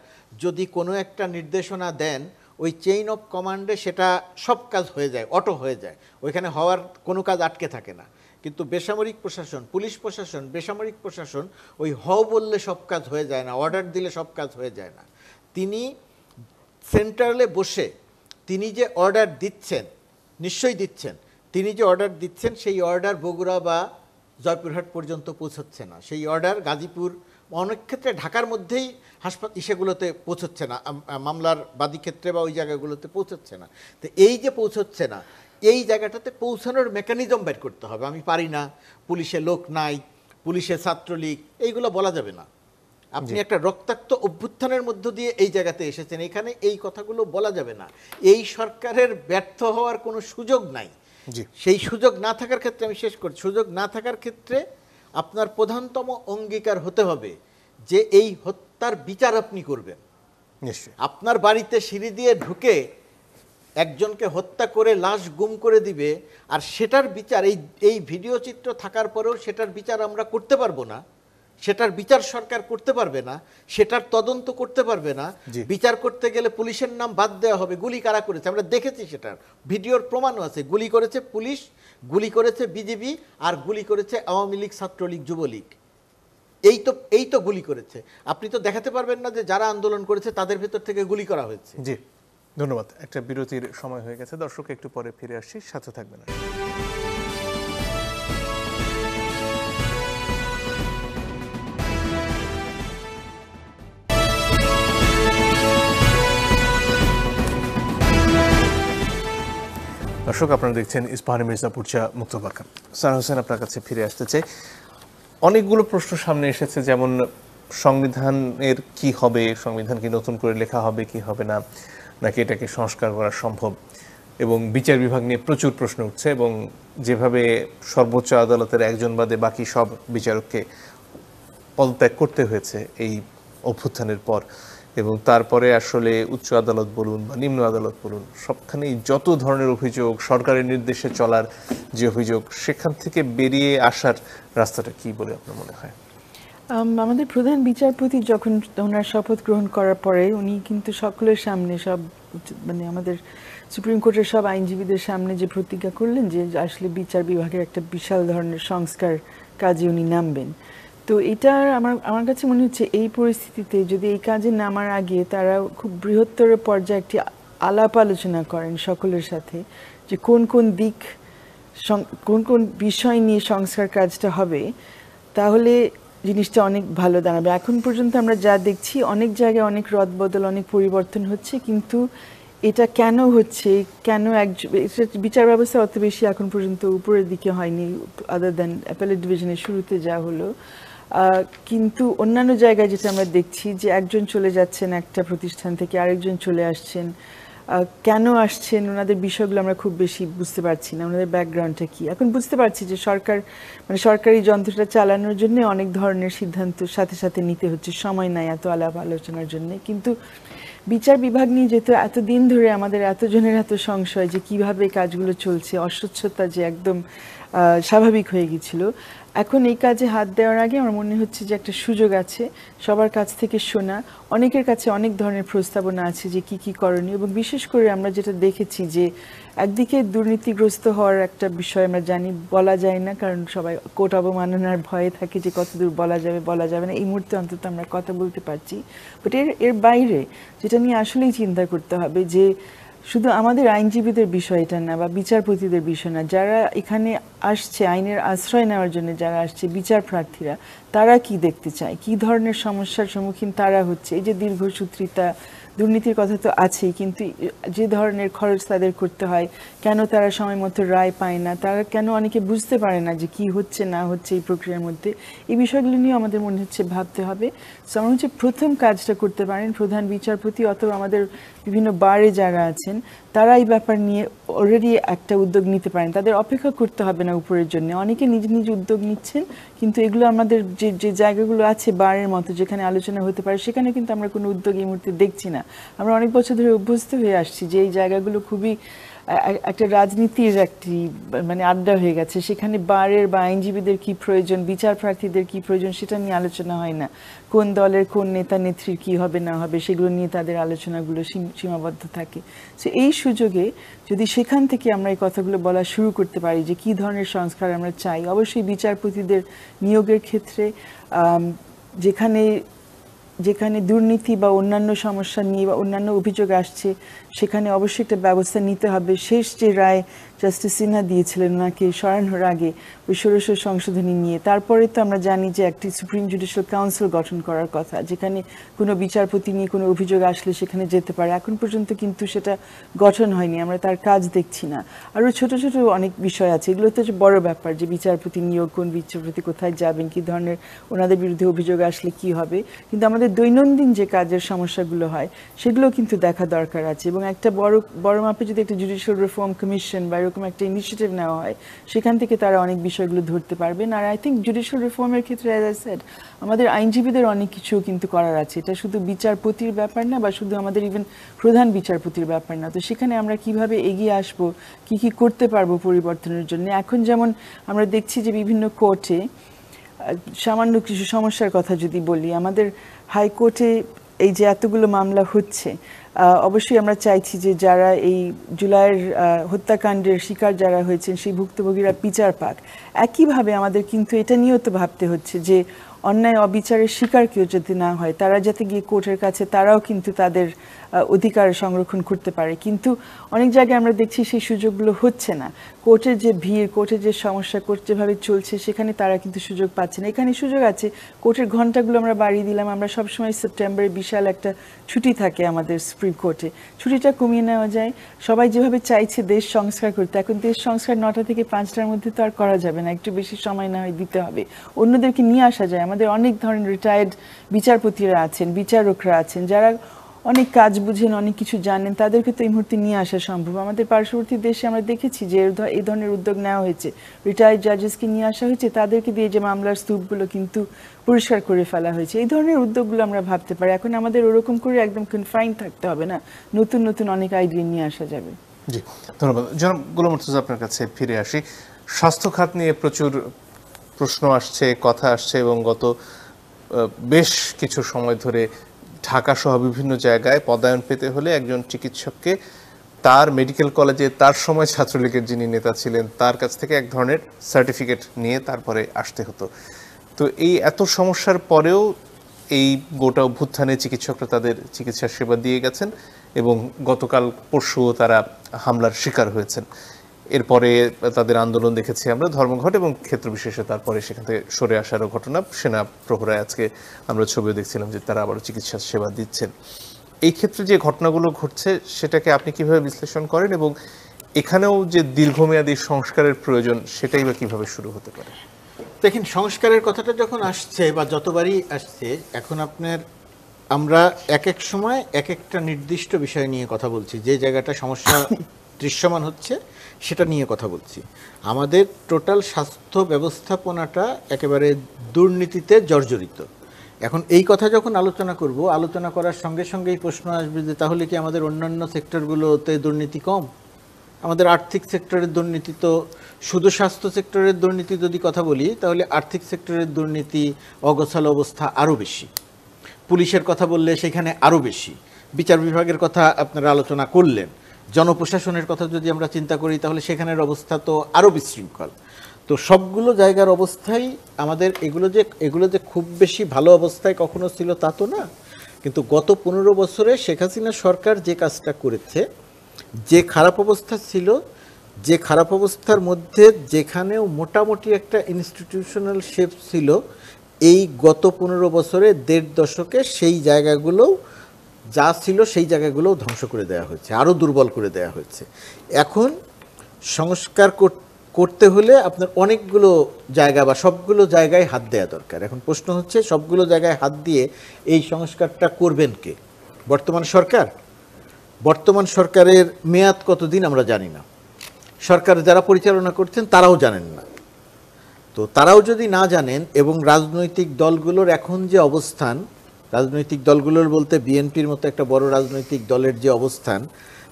যদি কোনো একটা নির্দেশনা দেন, ওই চেইন অফ কমান্ডে সেটা সব কাজ হয়ে যায়, অটো হয়ে যায়, ওইখানে হওয়ার কোনো কাজ আটকে থাকে না। কিন্তু বেসামরিক প্রশাসন, পুলিশ প্রশাসন, বেসামরিক প্রশাসন ওই হও বললে সব কাজ হয়ে যায় না, অর্ডার দিলে সব কাজ হয়ে যায় না। তিনি সেন্ট্রালে বসে তিনি যে অর্ডার দিচ্ছেন, নিশ্চয়ই দিচ্ছেন, তিনি যে অর্ডার দিচ্ছেন সেই অর্ডার বগুড়া বা জয়পুরহাট পর্যন্ত পৌঁছচ্ছে না, সেই অর্ডার গাজীপুর, অনেক ক্ষেত্রে ঢাকার মধ্যেই ইসেগুলোতে পৌঁছচ্ছে না, মামলার বাদী ক্ষেত্রে বা ওই জায়গাগুলোতে পৌঁছচ্ছে না। তো এই যে পৌঁছচ্ছে না, এই জায়গাটাতে পৌঁছানোর মেকানিজম বের করতে হবে। আমি পারি না, পুলিশে লোক নাই, পুলিশে ছাত্রলীগ, এইগুলো বলা যাবে না। আপনি একটা রক্তাক্ত অভ্যুত্থানের মধ্য দিয়ে এই জায়গাতে এসেছেন, এখানে এই কথাগুলো বলা যাবে না। এই সরকারের ব্যর্থ হওয়ার কোনো সুযোগ নাই। সেই সুযোগ না থাকার ক্ষেত্রে, আমি শেষ করছি, সুযোগ না থাকার ক্ষেত্রে আপনার প্রধানতম অঙ্গীকার হতে হবে যে এই হত্যার বিচার আপনি করবেন। নিশ্চয়ই আপনার বাড়িতে সিঁড়ি দিয়ে ঢুকে একজনকে হত্যা করে লাশ গুম করে দিবে, আর সেটার বিচার, এই ভিডিও চিত্র থাকার পরেও সেটার বিচার আমরা করতে পারবো না, সেটার বিচার সরকার করতে পারবে না, সেটার তদন্ত করতে পারবে না। বিচার করতে গেলে পুলিশের নাম বাদ দেওয়া হবে। গুলি কারা করেছে আমরা দেখেছি, সেটার ভিডিওর প্রমাণও আছে। গুলি করেছে পুলিশ, গুলি করেছে বিজেপি, আর গুলি করেছে আওয়ামী লীগ, ছাত্রলীগ, যুবলীগ। এই তো গুলি করেছে। আপনি তো দেখাতে পারবেন না যে যারা আন্দোলন করেছে তাদের ভেতর থেকে গুলি করা হয়েছে। ধন্যবাদ। একটা বিরতির সময় হয়ে গেছে, দর্শক একটু পরে ফিরে আসছি, সাথে থাকবেন। দর্শক আপনারা দেখছেন ইস্পাহানি মির্জাপুর চা মুক্তবার্তা। সারা হোসেন, আপনার কাছে ফিরে আসতে চাই। অনেকগুলো প্রশ্ন সামনে এসেছে, যেমন সংবিধানের কি হবে, সংবিধান কি নতুন করে লেখা হবে কি হবে না, নাকি এটাকে সংস্কার করা সম্ভব, এবং বিচার বিভাগ নিয়ে প্রচুর প্রশ্ন উঠছে, এবং যেভাবে সর্বোচ্চ আদালতের একজন বাদে বাকি সব বিচারককে পদত্যাগ করতে হয়েছে এই অভ্যুত্থানের পর, এবং তারপরে আসলে উচ্চ আদালত বলুন বা নিম্ন আদালত বলুন, সবখানেই যত ধরনের অভিযোগ, সরকারের নির্দেশে চলার যে অভিযোগ, সেখান থেকে বেরিয়ে আসার রাস্তাটা কি বলে আপনার মনে হয়? আমাদের প্রধান বিচারপতি যখন ওনার শপথ গ্রহণ করার পরে উনি কিন্তু সকলের সামনে, সব মানে আমাদের সুপ্রিম কোর্টের সব আইনজীবীদের সামনে যে প্রতিজ্ঞা করলেন যে আসলে বিচার বিভাগের একটা বিশাল ধরনের সংস্কার কাজে উনি নামবেন। তো এটা আমার কাছে মনে হচ্ছে এই পরিস্থিতিতে যদি এই কাজে নামার আগে তারা খুব বৃহত্তর পর্যায়ে একটি আলাপ আলোচনা করেন সকলের সাথে, যে কোন কোন দিক, কোন কোন বিষয় নিয়ে সংস্কার কাজটা হবে, তাহলে জিনিসটা অনেক ভালো দাঁড়াবে। এখন পর্যন্ত আমরা যা দেখছি অনেক জায়গায় অনেক রদবদল, অনেক পরিবর্তন হচ্ছে, কিন্তু এটা কেন হচ্ছে, কেন বিচার ব্যবস্থা অত বেশি এখন পর্যন্ত উপরের দিকে হয়নি, আদার দ্যান অ্যাপেলেট ডিভিশনের শুরুতে যা হলো। কিন্তু অন্যান্য জায়গায় যেটা আমরা দেখছি যে একজন চলে যাচ্ছেন একটা প্রতিষ্ঠান থেকে, আরেকজন চলে আসছেন, কেন আসছেন ওনাদের বিষয়গুলো আমরা খুব বেশি বুঝতে পারছি না, ওনাদের ব্যাকগ্রাউন্ডটা কি। এখন বুঝতে পারছি যে সরকার মানে সরকারি যন্ত্রটা চালানোর জন্য অনেক ধরনের সিদ্ধান্ত সাথে সাথে নিতে হচ্ছে, সময় নাই এত আলাপ আলোচনার জন্য। কিন্তু বিচার বিভাগ নিয়ে যেহেতু এতদিন ধরে আমাদের এতজনের এত সংশয় যে কিভাবে কাজগুলো চলছে, অস্বচ্ছতা যে একদম স্বাভাবিক হয়ে গিয়েছিল, এখন এই কাজে হাত দেওয়ার আগে আমার মনে হচ্ছে যে একটা সুযোগ আছে সবার কাছ থেকে শোনা। অনেকের কাছে অনেক ধরনের প্রস্তাবনা আছে যে কি কি করণীয়, এবং বিশেষ করে আমরা যেটা দেখেছি যে একদিকে দুর্নীতিগ্রস্ত হওয়ার একটা বিষয় আমরা জানি, বলা যায় না, কারণ সবাই কোর্ট অবমাননার ভয়ে থাকে যে কতদূর বলা যাবে বলা যাবে না। এই মুহূর্তে অন্তত আমরা কথা বলতে পারছি, বাট এর বাইরে যেটা নিয়ে আসলেই চিন্তা করতে হবে যে শুধু আমাদের আইনজীবীদের বিষয় এটা না, বা বিচারপতিদের বিষয় না, যারা এখানে আসছে আইনের আশ্রয় নেওয়ার জন্য যারা আসছে, বিচার প্রার্থীরা, তারা কি দেখতে চায়, কি ধরনের সমস্যার সম্মুখীন তারা হচ্ছে। এই যে দীর্ঘসূত্রিতা, দুর্নীতির কথা তো আছেই, কিন্তু যে ধরনের খরচ তাদের করতে হয়, কেন তারা সময় মতো রায় পায় না, তারা কেন অনেকে বুঝতে পারে না যে কি হচ্ছে না হচ্ছে এই প্রক্রিয়ার মধ্যে, এই বিষয়গুলো নিয়ে আমাদের মনে হচ্ছে ভাবতে হবে। সো আমার হচ্ছে প্রথম কাজটা করতে পারেন প্রধান বিচারপতি অথবা আমাদের বিভিন্ন বারে যারা আছেন, তারা এই ব্যাপার নিয়ে অলরেডি একটা উদ্যোগ নিতে পারেন। তাদের অপেক্ষা করতে হবে না উপরের জন্য, অনেকে নিজ নিজ উদ্যোগ নিচ্ছেন, কিন্তু এগুলো আমাদের যে জায়গাগুলো আছে বারের মতো যেখানে আলোচনা হতে পারে, সেখানে কিন্তু আমরা কোনো উদ্যোগ এই মুহূর্তে দেখছি না। আমরা অনেক বছর ধরে অভ্যস্ত হয়ে আসছি যে এই জায়গাগুলো খুবই একটা রাজনীতির একটি মানে আড্ডা হয়ে গেছে, সেখানে বারের বা আইনজীবীদের কি প্রয়োজন, বিচার প্রার্থীদের কি প্রয়োজন, সেটা নিয়ে আলোচনা হয় না। কোন দলের কোন নেতা নেত্রীর কি হবে না হবে সেগুলো নিয়ে তাদের আলোচনাগুলো সীমাবদ্ধ থাকে। সো এই সুযোগে যদি সেখান থেকে আমরা এই কথাগুলো বলা শুরু করতে পারি যে কি ধরনের সংস্কার আমরা চাই, অবশ্যই বিচারপতিদের নিয়োগের ক্ষেত্রে যেখানে দুর্নীতি বা অন্যান্য সমস্যা নিয়ে বা অন্যান্য অভিযোগ আসছে, সেখানে অবশ্যই একটা ব্যবস্থা নিতে হবে। শেষ যে রায় জাস্টিস সিনহা দিয়েছিলেন ওনাকে সরানোর আগে ওই ষোড়শ সংশোধনী নিয়ে, তারপরে তো আমরা জানি যে একটি সুপ্রিম জুডিশিয়াল কাউন্সিল গঠন করার কথা, যেখানে কোনো বিচারপতি নিয়ে কোনো অভিযোগ আসলে সেখানে যেতে পারে। এখন পর্যন্ত কিন্তু সেটা গঠন হয়নি, আমরা তার কাজ দেখছি না। আরও ছোট ছোট অনেক বিষয় আছে, এগুলো তো বড় ব্যাপার, যে বিচারপতি নিয়োগ, কোন বিচারপতি কোথায় যাবেন, কী ধরনের ওনাদের বিরুদ্ধে অভিযোগ আসলে কি হবে, কিন্তু আমাদের দৈনন্দিন যে কাজের সমস্যাগুলো হয় সেগুলো কিন্তু দেখা দরকার আছে। এবং একটা বড় মাপে যদি একটা জুডিশিয়াল রিফর্ম কমিশন বা এরকম একটা ইনিশিয়েটিভ নেওয়া হয়, সেখান থেকে তারা অনেক বিষয়গুলো ধরতে পারবেন। আর আই থিঙ্ক জুডিশিয়াল রিফর্মের ক্ষেত্রে অ্যাজ আই সেড, আমাদের আইনজীবীদের অনেক কিছু কিন্তু করার আছে। এটা শুধু বিচারপতির ব্যাপার না, বা শুধু আমাদের ইভেন প্রধান বিচারপতির ব্যাপার না। তো সেখানে আমরা কিভাবে এগিয়ে আসবো, কি কি করতে পারবো পরিবর্তনের জন্য। এখন যেমন আমরা দেখছি যে বিভিন্ন কোর্টে সামান্য কিছু সমস্যার কথা যদি বলি, আমাদের হাইকোর্টে এই যে এতগুলো মামলা হচ্ছে, অবশ্যই আমরা চাইছি যে যারা এই জুলাইয়ের হত্যাকাণ্ডের শিকার যারা হয়েছেন সেই ভুক্তভোগীরা বিচার পাক। একইভাবে আমাদের কিন্তু এটা নিয়েও তো ভাবতে হচ্ছে যে অন্যায় অবিচারের শিকার কেউ যাতে না হয়, তারা যাতে গিয়ে কোর্টের কাছে তারাও কিন্তু তাদের অধিকার সংরক্ষণ করতে পারে, কিন্তু অনেক জায়গায় আমরা দেখছি সেই সুযোগগুলো হচ্ছে না। কোর্টের যে ভিড়, কোর্টের যে সমস্যা, কোর্ট যেভাবে চলছে সেখানে তারা কিন্তু সুযোগ পাচ্ছে না। এখানে সুযোগ আছে, কোর্টের ঘন্টাগুলো আমরা বাড়িয়ে দিলাম। আমরা সবসময় সেপ্টেম্বরে বিশাল একটা ছুটি থাকে আমাদের সুপ্রিম কোর্টে, ছুটিটা কমিয়ে নেওয়া যায়। সবাই যেভাবে চাইছে দেশ সংস্কার করতে, এখন দেশ সংস্কার 9টা থেকে 5টার মধ্যে তো আর করা যাবে না, একটু বেশি সময় না হয় দিতে হবে। অন্যদেরকে নিয়ে আসা যায়, আমাদের অনেক ধরনের রিটায়ার্ড বিচারপতিরা আছেন, বিচারকরা আছেন, যারা অনেক কাজ বুঝেন, অনেক কিছু জানেন, তাদেরকে তো এই মুহূর্তে নিয়ে আসা সম্ভব। আমাদের পার্শ্ববর্তী দেশে আমরা দেখেছি যে এই ধরনের উদ্যোগ নেওয়া হয়েছে, রিটায়ার্ড জাজেসকে নিয়ে আসা হয়েছে, তাদেরকে দিয়ে যে মামলার স্তূপগুলো কিন্তু পরিষ্কার করে ফেলা হয়েছে। এই ধরনের উদ্যোগগুলো আমরা ভাবতে পারি। এখন আমাদের ওরকম করে একদম কনফাইন থাকতে হবে না, নতুন নতুন অনেক আইডিয়া নিয়ে আসা যাবে। জি, ধন্যবাদ। জনাব গোলাম মুর্তজা, আপনার কাছে ফিরে আসি। স্বাস্থ্য খাত নিয়ে প্রচুর প্রশ্ন আসছে, কথা আসছে, এবং গত বেশ কিছু সময় ধরে ঢাকা সহ বিভিন্ন জায়গায় পদায়ন পেতে হলে একজন চিকিৎসককে তার মেডিকেল কলেজে তার সময় ছাত্রলীগের যিনি নেতা ছিলেন তার কাছ থেকে এক ধরনের সার্টিফিকেট নিয়ে তারপরে আসতে হতো। তো এই এত সমস্যার পরেও এই গোটা অভ্যুত্থানে চিকিৎসকরা তাদের চিকিৎসা সেবা দিয়ে গেছেন, এবং গতকাল পরশুও তারা হামলার শিকার হয়েছেন। এরপরে তাদের আন্দোলন দেখেছি আমরা ধর্মঘট, এবং ক্ষেত্র বিশেষে তারপরে সেখান থেকে সরে আসারও ঘটনা। সেনা প্রহরায় আজকে আমরা ছবিও দেখছিলাম যে তারা আবারও চিকিৎসা সেবা দিচ্ছেন। এই ক্ষেত্রে যে ঘটনাগুলো ঘটছে সেটাকে আপনি কিভাবে বিশ্লেষণ করেন, এবং এখানেও যে দীর্ঘমেয়াদী সংস্কারের প্রয়োজন সেটাই বা কিভাবে শুরু হতে পারে? দেখেন, সংস্কারের কথাটা যখন আসছে বা যতবারই আসছে, এখন আমরা এক এক সময় এক একটা নির্দিষ্ট বিষয় নিয়ে কথা বলছি, যে জায়গাটা সমস্যা দৃশ্যমান হচ্ছে সেটা নিয়ে কথা বলছি। আমাদের টোটাল স্বাস্থ্য ব্যবস্থাপনাটা একেবারে দুর্নীতিতে জর্জরিত। এখন এই কথা যখন আলোচনা করব, আলোচনা করার সঙ্গে সঙ্গেই প্রশ্ন আসবে যে তাহলে কি আমাদের অন্যান্য সেক্টরগুলোতে দুর্নীতি কম? আমাদের আর্থিক সেক্টরের দুর্নীতি তো, শুধু স্বাস্থ্য সেক্টরের দুর্নীতি যদি কথা বলি তাহলে আর্থিক সেক্টরের দুর্নীতি, অগোছালো অবস্থা আরও বেশি। পুলিশের কথা বললে সেখানে আরও বেশি। বিচার বিভাগের কথা আপনারা আলোচনা করলেন। জনপ্রশাসনের কথা যদি আমরা চিন্তা করি তাহলে সেখানের অবস্থা তো আরও বিশৃঙ্খল। তো সবগুলো জায়গার অবস্থাই আমাদের, এগুলো যে খুব বেশি ভালো অবস্থায় কখনো ছিল তা তো না, কিন্তু গত 15 বছরে শেখ হাসিনা সরকার যে কাজটা করেছে, যে খারাপ অবস্থা ছিল, যে খারাপ অবস্থার মধ্যে যেখানেও মোটামুটি একটা ইনস্টিটিউশনাল শেপ ছিল, এই গত 15 বছরে 1.5 দশকে সেই জায়গাগুলোও যা ছিল সেই জায়গাগুলোও ধ্বংস করে দেওয়া হয়েছে, আরও দুর্বল করে দেওয়া হয়েছে। এখন সংস্কার করতে হলে আপনার অনেকগুলো জায়গা বা সবগুলো জায়গায় হাত দেওয়া দরকার। এখন প্রশ্ন হচ্ছে সবগুলো জায়গায় হাত দিয়ে এই সংস্কারটা করবেন কে? বর্তমান সরকারের মেয়াদ কতদিন আমরা জানি না, সরকার যারা পরিচালনা করছেন তারাও জানেন না। তো তারাও যদি না জানেন, এবং রাজনৈতিক দলগুলোর এখন যে অবস্থান, রাজনৈতিক দলগুলোর বলতে বিএনপির মতো একটা বড় রাজনৈতিক দলের যে অবস্থান,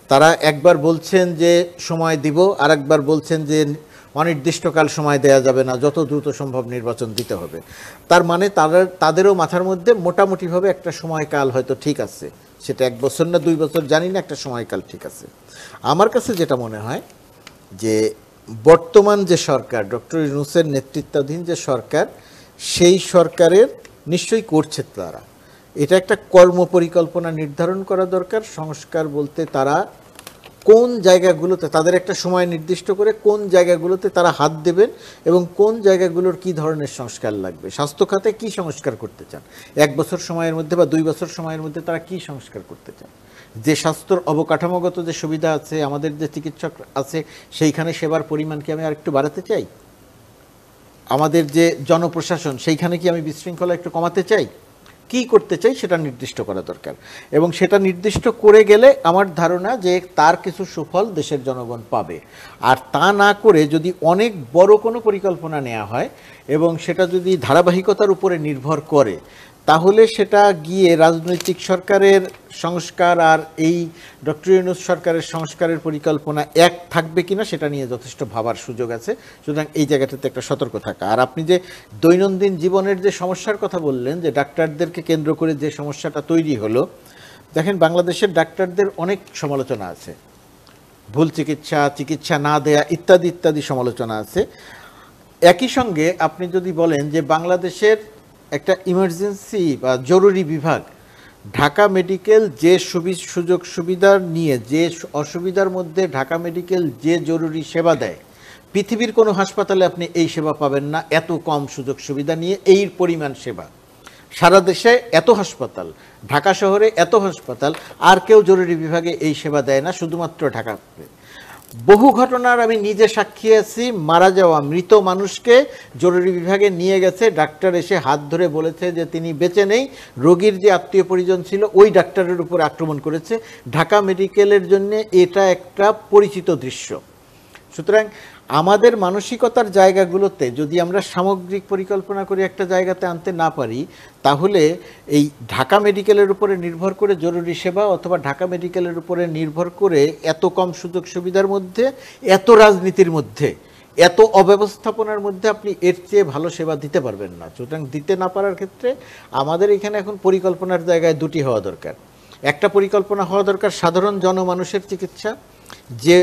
তারা একবার বলছেন যে সময় দিব, আর একবার বলছেন যে অনির্দিষ্টকাল সময় দেয়া যাবে না, যত দ্রুত সম্ভব নির্বাচন দিতে হবে। তার মানে তাদেরও মাথার মধ্যে মোটামুটিভাবে একটা সময়কাল হয়তো ঠিক আছে, সেটা 1 বছর না 2 বছর জানি না, একটা সময়কাল ঠিক আছে। আমার কাছে যেটা মনে হয় যে বর্তমান যে সরকার, ডক্টর ইউনূসের নেতৃত্বাধীন যে সরকার, সেই সরকারের নিশ্চয়ই করছে তারা, এটা একটা কর্মপরিকল্পনা নির্ধারণ করা দরকার। সংস্কার বলতে তারা কোন জায়গাগুলোতে, তাদের একটা সময় নির্দিষ্ট করে কোন জায়গাগুলোতে তারা হাত দেবেন এবং কোন জায়গাগুলোর কি ধরনের সংস্কার লাগবে। স্বাস্থ্য খাতে কী সংস্কার করতে চান, 1 বছর সময়ের মধ্যে বা 2 বছর সময়ের মধ্যে তারা কি সংস্কার করতে চান? যে স্বাস্থ্যর অবকাঠামোগত যে সুবিধা আছে, আমাদের যে চিকিৎসক আছে, সেইখানে সেবার পরিমাণ কি আমি আরেকটু বাড়াতে চাই? আমাদের যে জনপ্রশাসন, সেইখানে কি আমি বিশৃঙ্খলা একটু কমাতে চাই? কি করতে চাই সেটা নির্দিষ্ট করা দরকার, এবং সেটা নির্দিষ্ট করে গেলে আমার ধারণা যে তার কিছু সুফল দেশের জনগণ পাবে। আর তা না করে যদি অনেক বড় কোনো পরিকল্পনা নেওয়া হয় এবং সেটা যদি ধারাবাহিকতার উপরে নির্ভর করে, তাহলে সেটা গিয়ে রাজনৈতিক সরকারের সংস্কার আর এই ডক্টর ইউনূস সরকারের সংস্কারের পরিকল্পনা এক থাকবে কিনা সেটা নিয়ে যথেষ্ট ভাবার সুযোগ আছে। সুতরাং এই জায়গাটাতে একটা সতর্ক থাকা। আর আপনি যে দৈনন্দিন জীবনের যে সমস্যার কথা বললেন, যে ডাক্তারদেরকে কেন্দ্র করে যে সমস্যাটা তৈরি হলো, দেখেন বাংলাদেশের ডাক্তারদের অনেক সমালোচনা আছে, ভুল চিকিৎসা না দেয়া ইত্যাদি ইত্যাদি সমালোচনা আছে। একই সঙ্গে আপনি যদি বলেন যে বাংলাদেশের একটা ইমার্জেন্সি বা জরুরি বিভাগ, ঢাকা মেডিকেল যে সুযোগ সুবিধা নিয়ে যে অসুবিধার মধ্যে ঢাকা মেডিকেল যে জরুরি সেবা দেয়, পৃথিবীর কোনো হাসপাতালে আপনি এই সেবা পাবেন না। এত কম সুযোগ সুবিধা নিয়ে এই পরিমাণ সেবা, সারা দেশে এত হাসপাতাল, ঢাকা শহরে এত হাসপাতাল, আর কেউ জরুরি বিভাগে এই সেবা দেয় না, শুধুমাত্র ঢাকা। বহু ঘটনার আমি নিজে সাক্ষী আছি, মারা যাওয়া মৃত মানুষকে জরুরি বিভাগে নিয়ে গেছে, ডাক্তার এসে হাত ধরে বলেছে যে তিনি বেঁচে নেই, রোগীর যে আত্মীয় পরিজন ছিল ওই ডাক্তারের উপর আক্রমণ করেছে। ঢাকা মেডিকেলের জন্য এটা একটা পরিচিত দৃশ্য। সুতরাং আমাদের মানসিকতার জায়গাগুলোতে যদি আমরা সামগ্রিক পরিকল্পনা করে একটা জায়গাতে আনতে না পারি, তাহলে এই ঢাকা মেডিকেলের উপরে নির্ভর করে জরুরি সেবা অথবা ঢাকা মেডিকেলের উপরে নির্ভর করে এত কম সুযোগ সুবিধার মধ্যে, এত রাজনীতির মধ্যে, এত অব্যবস্থাপনার মধ্যে আপনি এর চেয়ে ভালো সেবা দিতে পারবেন না। সুতরাং দিতে না পারার ক্ষেত্রে আমাদের এখানে এখন পরিকল্পনার জায়গায় দুটি হওয়া দরকার। একটা পরিকল্পনা হওয়া দরকার সাধারণ জনমানুষের চিকিৎসা, যে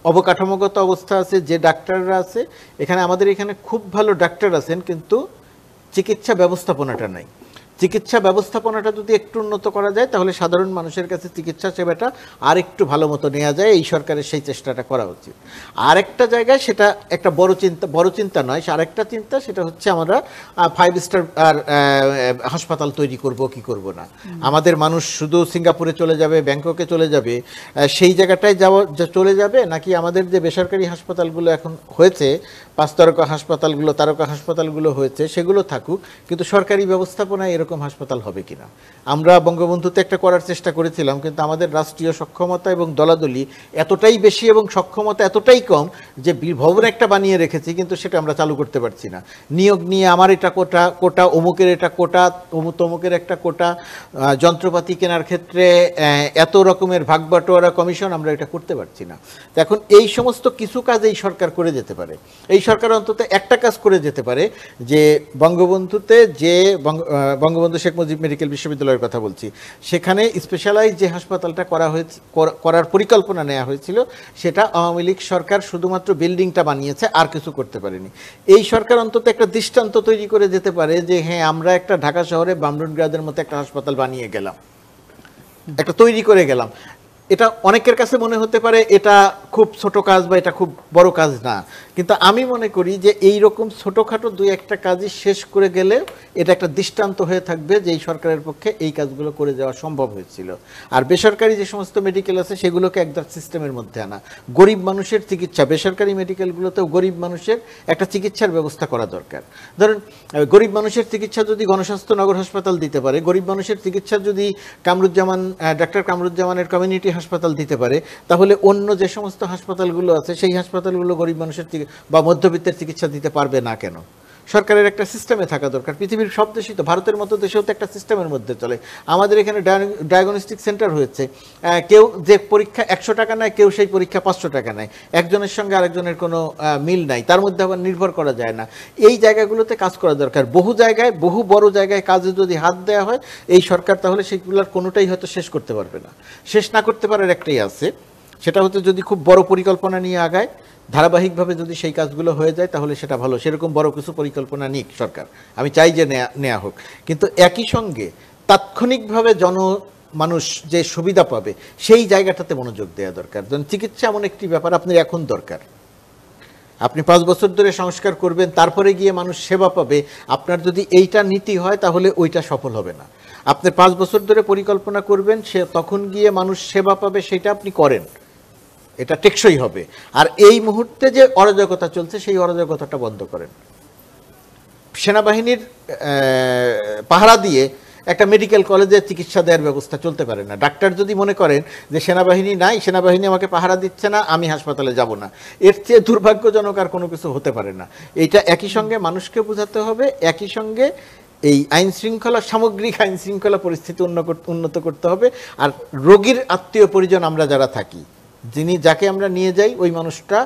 অবকাঠামোগত অবস্থা আছে, যে ডাক্তাররা আছে, এখানে আমাদের এখানে খুব ভালো ডাক্তার আছেন, কিন্তু চিকিৎসা ব্যবস্থাপনাটা নাই। চিকিৎসা ব্যবস্থাপনাটা যদি একটু উন্নত করা যায় তাহলে সাধারণ মানুষের কাছে চিকিৎসা সেবাটা আর একটু ভালো মতো নেওয়া যায়। এই সরকারের সেই চেষ্টাটা করা উচিত। আরেকটা জায়গায় সেটা একটা বড় চিন্তা নয়, আরেকটা চিন্তা সেটা হচ্ছে আমরা 5 স্টার আর হাসপাতাল তৈরি করব কি করব না। আমাদের মানুষ শুধু সিঙ্গাপুরে চলে যাবে, ব্যাংককে চলে যাবে, সেই জায়গাটায় চলে যাবে, নাকি আমাদের যে বেসরকারি হাসপাতালগুলো এখন হয়েছে, 5 তারকা হাসপাতালগুলো, তারকা হাসপাতালগুলো হয়েছে, সেগুলো থাকুক, কিন্তু সরকারি ব্যবস্থাপনায় এরকম হাসপাতাল হবে কিনা। আমরা বঙ্গবন্ধুতে একটা করার চেষ্টা করেছিলাম, কিন্তু আমাদের রাষ্ট্রীয় সক্ষমতা এবং দলাদলি এতটাই বেশি এবং সক্ষমতা এতটাই কম যে ভবন একটা বানিয়ে রেখেছি, কিন্তু সেটা আমরা চালু করতে পারছি না। নিয়োগ নিয়ে আমার এটা কোটা, অমুকের এটা কোটা, তমুকের একটা কোটা, যন্ত্রপাতি কেনার ক্ষেত্রে এত রকমের ভাগবাটোয়ারা কমিশন, আমরা এটা করতে পারছি না। তো এখন এই সমস্ত কিছু কাজ এই সরকার করে যেতে পারে। এই সরকার অন্তত একটা কাজ করে যেতে পারে, যে বঙ্গবন্ধুতে যে বঙ্গবন্ধু শেখ মুজিব মেডিকেল বিশ্ববিদ্যালয়ের কথা বলছি, সেখানে স্পেশালাইজ যে হাসপাতালটা করার পরিকল্পনা নেওয়া হয়েছিল, সেটা আওয়ামী লীগ সরকার শুধুমাত্র বিল্ডিংটা বানিয়েছে, আর কিছু করতে পারেনি। এই সরকার অন্তত একটা দৃষ্টান্ত তৈরি করে যেতে পারে যে হ্যাঁ, আমরা একটা ঢাকা শহরে বামরুনগ্রাদের মতো একটা হাসপাতাল বানিয়ে গেলাম, একটা তৈরি করে গেলাম। এটা অনেকের কাছে মনে হতে পারে এটা খুব ছোট কাজ বা এটা খুব বড় কাজ না, কিন্তু আমি মনে করি যে এই রকম ছোটোখাটো 2-1টা কাজই শেষ করে গেলে এটা একটা দৃষ্টান্ত হয়ে থাকবে যে এই সরকারের পক্ষে এই কাজগুলো করে যাওয়া সম্ভব হয়েছিল। আর বেসরকারি যে সমস্ত মেডিকেল আছে সেগুলোকে একদম সিস্টেমের মধ্যে আনা, গরিব মানুষের চিকিৎসা, বেসরকারি মেডিকেলগুলোতেও গরিব মানুষের একটা চিকিৎসার ব্যবস্থা করা দরকার। ধরুন, গরিব মানুষের চিকিৎসা যদি গণস্বাস্থ্য নগর হাসপাতাল দিতে পারে, গরিব মানুষের চিকিৎসা যদি ডাক্তার কামরুজ্জামানের কমিউনিটি হাসপাতাল দিতে পারে, তাহলে অন্য যে সমস্ত হাসপাতালগুলো আছে সেই হাসপাতালগুলো গরিব মানুষের বা মধ্যবিত্তের চিকিৎসা দিতে পারবে না কেন? সরকারের একটা সিস্টেমে থাকা দরকার। পৃথিবীর সব দেশই তো, ভারতের মতো দেশেও তো একটা সিস্টেমের মধ্যে চলে। আমাদের এখানে ডায়াগনস্টিক সেন্টার হয়েছে, কেউ যে পরীক্ষা 100 টাকা নেয়, কেউ সেই পরীক্ষা 500 টাকা নেয়, একজনের সঙ্গে আরেকজনের কোনো মিল নাই, তার মধ্যে আবার নির্ভর করা যায় না। এই জায়গাগুলোতে কাজ করা দরকার। বহু বড় জায়গায় কাজে যদি হাত দেওয়া হয় এই সরকার, তাহলে সেইগুলোর কোনোটাই হয়তো শেষ করতে পারবে না। শেষ না করতে পারার একটাই আছে, সেটা হচ্ছে যদি খুব বড় পরিকল্পনা নিয়ে আগায়, ধারাবাহিকভাবে যদি সেই কাজগুলো হয়ে যায় তাহলে সেটা ভালো। সেরকম বড় কিছু পরিকল্পনা নিক সরকার, আমি চাই যে নেওয়া হোক, কিন্তু একই সঙ্গে তাৎক্ষণিকভাবে মানুষ যে সুবিধা পাবে সেই জায়গাটাতে মনোযোগ দেওয়া দরকার। যেমন চিকিৎসা এমন একটি ব্যাপার আপনার এখন দরকার। আপনি 5 বছর ধরে সংস্কার করবেন, তারপরে গিয়ে মানুষ সেবা পাবে, আপনার যদি এইটা নীতি হয় তাহলে ওইটা সফল হবে না। আপনি 5 বছর ধরে পরিকল্পনা করবেন, তখন গিয়ে মানুষ সেবা পাবে, সেটা আপনি করেন, এটা টেকসই হবে। আর এই মুহূর্তে যে অরাজকতা চলছে সেই অরাজকতাটা বন্ধ করেন। সেনাবাহিনীর পাহারা দিয়ে একটা মেডিকেল কলেজে চিকিৎসা দেওয়ার ব্যবস্থা চলতে পারে না। ডাক্তার যদি মনে করেন যে সেনাবাহিনী নাই, সেনাবাহিনী আমাকে পাহারা দিচ্ছে না, আমি হাসপাতালে যাব না, এর চেয়ে দুর্ভাগ্যজনক আর কোনো কিছু হতে পারে না। এইটা একই সঙ্গে মানুষকে বোঝাতে হবে, একই সঙ্গে এই সামগ্রিক আইন শৃঙ্খলা পরিস্থিতি উন্নত করতে হবে। আর রোগীর আত্মীয় পরিজন আমরা যারা থাকি, যাকে আমরা নিয়ে যাই, ওই মানুষটা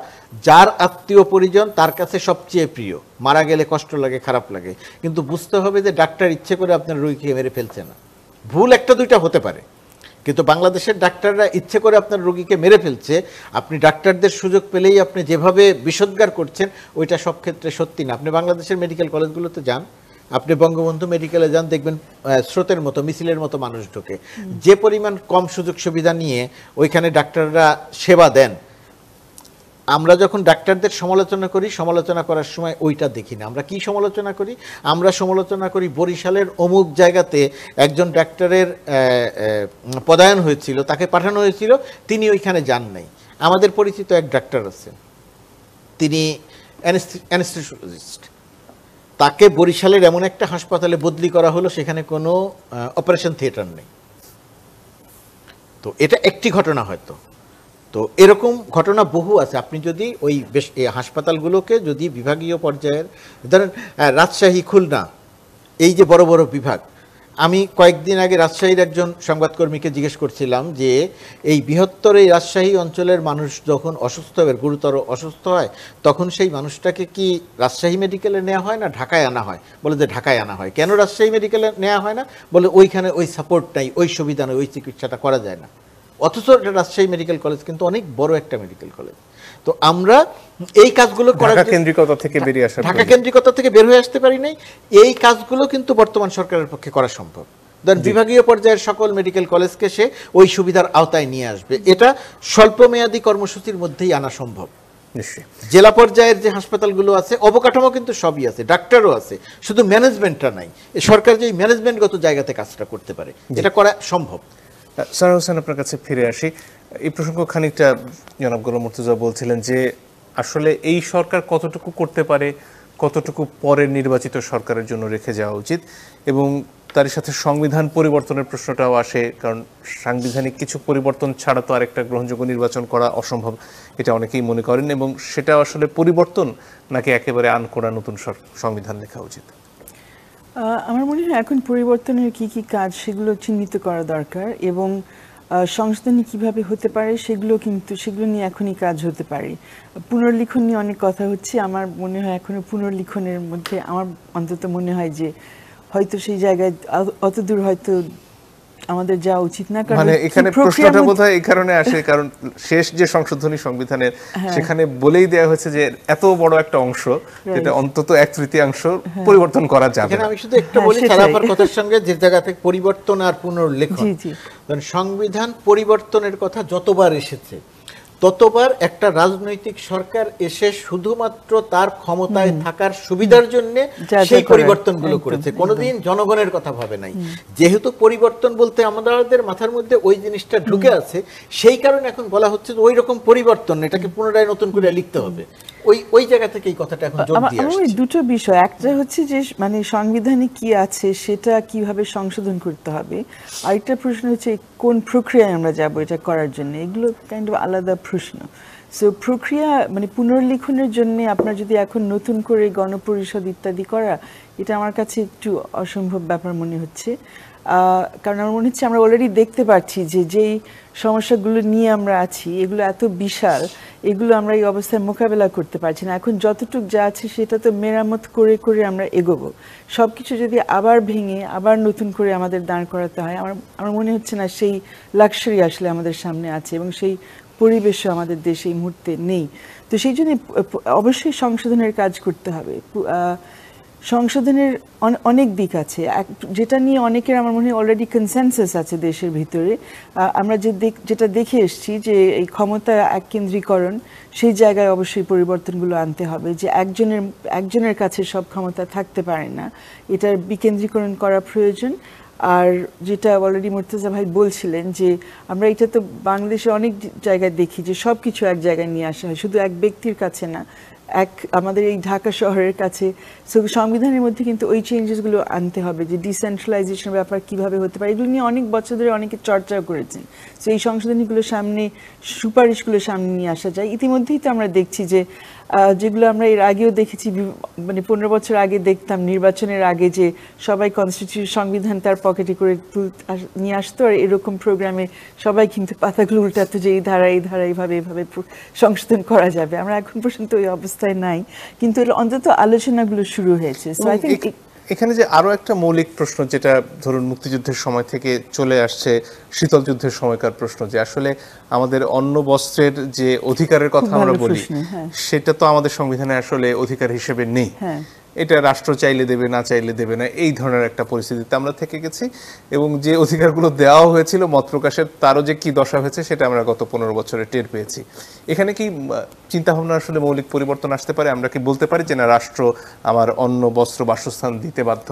যার আত্মীয় পরিজন তার কাছে সবচেয়ে প্রিয়। মারা গেলে কষ্ট লাগে, খারাপ লাগে, কিন্তু বুঝতে হবে যে ডাক্তার ইচ্ছে করে আপনার রোগীকে মেরে ফেলছে না। ভুল 1-2টা হতে পারে, কিন্তু বাংলাদেশের ডাক্তাররা ইচ্ছে করে আপনার রোগীকে মেরে ফেলছে। আপনি ডাক্তারদের সুযোগ পেলেই আপনি যেভাবে বিষোদ্গার করছেন, ওইটা সব ক্ষেত্রে সত্যি না। আপনি বাংলাদেশের মেডিকেল কলেজগুলোতে যান, আপনি বঙ্গবন্ধু মেডিকেলে যান, দেখবেন স্রোতের মতো মিছিলের মতো মানুষ ঢোকে। যে পরিমাণ কম সুযোগ সুবিধা নিয়ে ওইখানে ডাক্তাররা সেবা দেন, আমরা যখন ডাক্তারদের সমালোচনা করার সময় ওইটা দেখি না। আমরা কি সমালোচনা করি? আমরা সমালোচনা করি বরিশালের অমুক জায়গাতে একজন ডাক্তারের পদায়ন হয়েছিল, তাকে পাঠানো হয়েছিল, তিনি ওইখানে যান নাই। আমাদের পরিচিত এক ডাক্তার আছেন, তিনি অ্যানেস্থেসিওলজিস্ট, তাকে বরিশালের এমন একটা হাসপাতালে বদলি করা হলো, সেখানে কোনো অপারেশন থিয়েটার নেই। তো এটা একটি ঘটনা হয়তো, তো এরকম ঘটনা বহু আছে। আপনি যদি ওই এই হাসপাতালগুলোকে যদি বিভাগীয় পর্যায়ের, ধরেন রাজশাহী, খুলনা, এই যে বড় বড় বিভাগ, আমি কয়েকদিন আগে রাজশাহীর একজন সংবাদকর্মীকে জিজ্ঞেস করছিলাম যে এই বৃহত্তর এই রাজশাহী অঞ্চলের মানুষ যখন অসুস্থ হয়, গুরুতর অসুস্থ হয়, তখন সেই মানুষটাকে কি রাজশাহী মেডিকেলে নেওয়া হয় না ঢাকায় আনা হয়? বলে যে ঢাকায় আনা হয়। কেন রাজশাহী মেডিকেলে নেওয়া হয় না? বলে ওইখানে ওই সাপোর্ট নাই, ওই সুবিধা নেই, ওই চিকিৎসাটা করা যায় না। অথচ এটা রাজশাহী মেডিকেল কলেজ কিন্তু অনেক বড় একটা মেডিকেল কলেজ। তো আমরা এই কাজগুলো ঢাকা কেন্দ্রিকতা থেকে বেরিয়ে আসা, ঢাকা কেন্দ্রিকতা থেকে বের হয়ে আসতে পারি নাই। এই কাজগুলো কিন্তু বর্তমান সরকারের পক্ষে করা সম্ভব। ধরেন বিভাগীয় পর্যায়ের সকল মেডিকেল কলেজকে সে ওই সুবিধার আওতায় নিয়ে আসবে, এটা স্বল্পমেয়াদী কর্মসূচির মধ্যেই আনা সম্ভব। নিশ্চয়ই জেলা পর্যায়ের যে হাসপাতালগুলো আছে, অবকাঠামো কিন্তু সবই আছে, ডাক্তারও আছে, শুধু ম্যানেজমেন্টটা নাই। সরকার যে ম্যানেজমেন্টগত জায়গাতে কাজটা করতে পারে, এটা করা সম্ভব। সারা হোসেন, আপনার কাছে ফিরে আসি। এই প্রসঙ্গ খানিকটা জনাব গোলাম মুর্তজা বলছিলেন যে আসলে এই সরকার কতটুকু করতে পারে, কতটুকু পরের নির্বাচিত সরকারের জন্য রেখে যাওয়া উচিত, এবং তার সাথে সংবিধান পরিবর্তনের প্রশ্নটাও আসে, কারণ সাংবিধানিক কিছু পরিবর্তন ছাড়া তো আরেকটা গ্রহণযোগ্য নির্বাচন করা অসম্ভব, এটা অনেকেই মনে করেন। এবং সেটা আসলে পরিবর্তন নাকি একেবারে আনকোড়া নতুন সংবিধান লেখা উচিত? আমার মনে হয় এখন পরিবর্তনের কি কি কাজ সেগুলো চিহ্নিত করা দরকার, এবং সংশোধনী কিভাবে হতে পারে সেগুলো নিয়ে এখনই কাজ হতে পারে। পুনর্লিখন নিয়ে অনেক কথা হচ্ছে, আমার মনে হয় এখনো পুনর্লিখনের মধ্যে আমার অন্তত মনে হয় যে হয়তো সেই জায়গায় অতদূর হয়তো আমাদের যাওয়া উচিত না। কারণ মানে এখানে প্রশ্নটা বোধহয় এই কারণে আসে, কারণ শেষ যে সংশোধনী সংবিধানের সেখানে বলেই দেওয়া হয়েছে যে এত বড় একটা অংশ, যেটা অন্তত 1/3 পরিবর্তন করা যাবে না। আমি শুধু একটা বলি সারাফার কথার সঙ্গে, যে জায়গা থেকে পরিবর্তন আর পুনর্লেখন, সংবিধান পরিবর্তনের কথা যতবার এসেছে ততবার একটা রাজনৈতিক সরকার এসে শুধুমাত্র তার ক্ষমতায় থাকার সুবিধার জন্য সেই পরিবর্তনগুলো করেছে, কোনোদিন জনগণের কথা ভাবে নাই। যেহেতু পরিবর্তন বলতে আমাদের মাথার মধ্যে ওই জিনিসটা ঢুকে আছে, সেই কারণে এখন বলা হচ্ছে যে ওই রকম পরিবর্তন, এটাকে পুনরায় নতুন করে লিখতে হবে। ওই জায়গা থেকে এই কথাটা এখন জোর দিয়ে আসছে। দুটো বিষয়, একটা হচ্ছে যে মানে সংবিধানে কি আছে সেটা কিভাবে সংশোধন করতে হবে, আরেকটা প্রশ্ন হচ্ছে কোন প্রক্রিয়ায় আমরা যাব এটা করার জন্য। এগুলো কাইন্ড অফ আলাদা প্রশ্ন। সো প্রক্রিয়া মানে পুনর্লিখনের জন্য আপনার যদি এখন নতুন করে গণপরিষদ ইত্যাদি করা, এটা আমার কাছে একটু অসম্ভব ব্যাপার মনে হচ্ছে। কারণ আমার মনে হচ্ছে আমরা অলরেডি দেখতে পাচ্ছি যে যেই সমস্যাগুলো নিয়ে আমরা আছি এগুলো এত বিশাল, এগুলো আমরা এই অবস্থায় মোকাবেলা করতে পারছি না। এখন যতটুক যা আছে সেটা তো মেরামত করে করে আমরা এগোবো। সব কিছু যদি আবার ভেঙে আবার নতুন করে আমাদের দাঁড় করাতে হয়, আমার মনে হচ্ছে না সেই লাক্সারি আসলে আমাদের সামনে আছে, এবং সেই পরিবেশও আমাদের দেশে এই মুহূর্তে নেই। তো সেই জন্য অবশ্যই সংশোধনের কাজ করতে হবে। সংশোধনের অনেক দিক আছে, যেটা নিয়ে অনেকের আমার মনে হয় অলরেডি কনসেনসাস আছে দেশের ভিতরে। আমরা যেটা দেখে এসেছি যে এই ক্ষমতা এককেন্দ্রীকরণ, সেই জায়গায় অবশ্যই পরিবর্তনগুলো আনতে হবে, যে একজনের কাছে সব ক্ষমতা থাকতে পারে না, এটার বিকেন্দ্রীকরণ করা প্রয়োজন। আর যেটা অলরেডি মুর্তজা ভাই বলছিলেন যে আমরা এটা তো বাংলাদেশে অনেক জায়গায় দেখি যে সব কিছু এক জায়গায় নিয়ে আসা হয়, শুধু এক ব্যক্তির কাছে না, আমাদের এই ঢাকা শহরের কাছে। সো সংবিধানের মধ্যে কিন্তু ওই চেঞ্জেসগুলো আনতে হবে, যে ডিসেন্ট্রালাইজেশনের ব্যাপার কিভাবে হতে পারে, এগুলো নিয়ে অনেক বছর ধরে অনেকে চর্চাও করেছেন। সো এই সংশোধনীগুলো সামনে, সুপারিশগুলো সামনে নিয়ে আসা যায়। ইতিমধ্যেই তো আমরা দেখছি যে যেগুলো আমরা এর আগেও দেখেছি, মানে 15 বছর আগে দেখতাম নির্বাচনের আগে যে সবাই কনস্টিটিউশন সংবিধান তার পকেটে করে নিয়ে আসতো, আর এরকম প্রোগ্রামে সবাই কিন্তু পাতাগুলো উল্টাতো যে এই ধারা এইভাবে সংশোধন করা যাবে। আমরা এখন পর্যন্ত ওই অবস্থায় নাই, কিন্তু অন্তত আলোচনাগুলো শুরু হয়েছে। সো আই থিংক এখানে যে আরো একটা মৌলিক প্রশ্ন, যেটা ধরুন মুক্তিযুদ্ধের সময় থেকে চলে আসছে, শীতল যুদ্ধের সময়কার প্রশ্ন, যে আসলে আমাদের অন্ন বস্ত্রের যে অধিকারের কথা আমরা বলি, সেটা তো আমাদের সংবিধানে আসলে অধিকার হিসেবে নেই। এটা রাষ্ট্র চাইলে দেবে, না চাইলে দেবে না, এই ধরনের একটা পরিস্থিতিতে আমরা থেকে গেছি। এবং যে অধিকারগুলো দেওয়া হয়েছিল মত প্রকাশের, তারও যে কি দশা হয়েছে সেটা আমরা গত 15 বছরে টের পেয়েছি। এখানে কি চিন্তাভাবনা আসলে মৌলিক পরিবর্তন আসতে পারে? আমরা কি বলতে পারি যে না, রাষ্ট্র আমার অন্ন, বস্ত্র, বাসস্থান দিতে বাধ্য?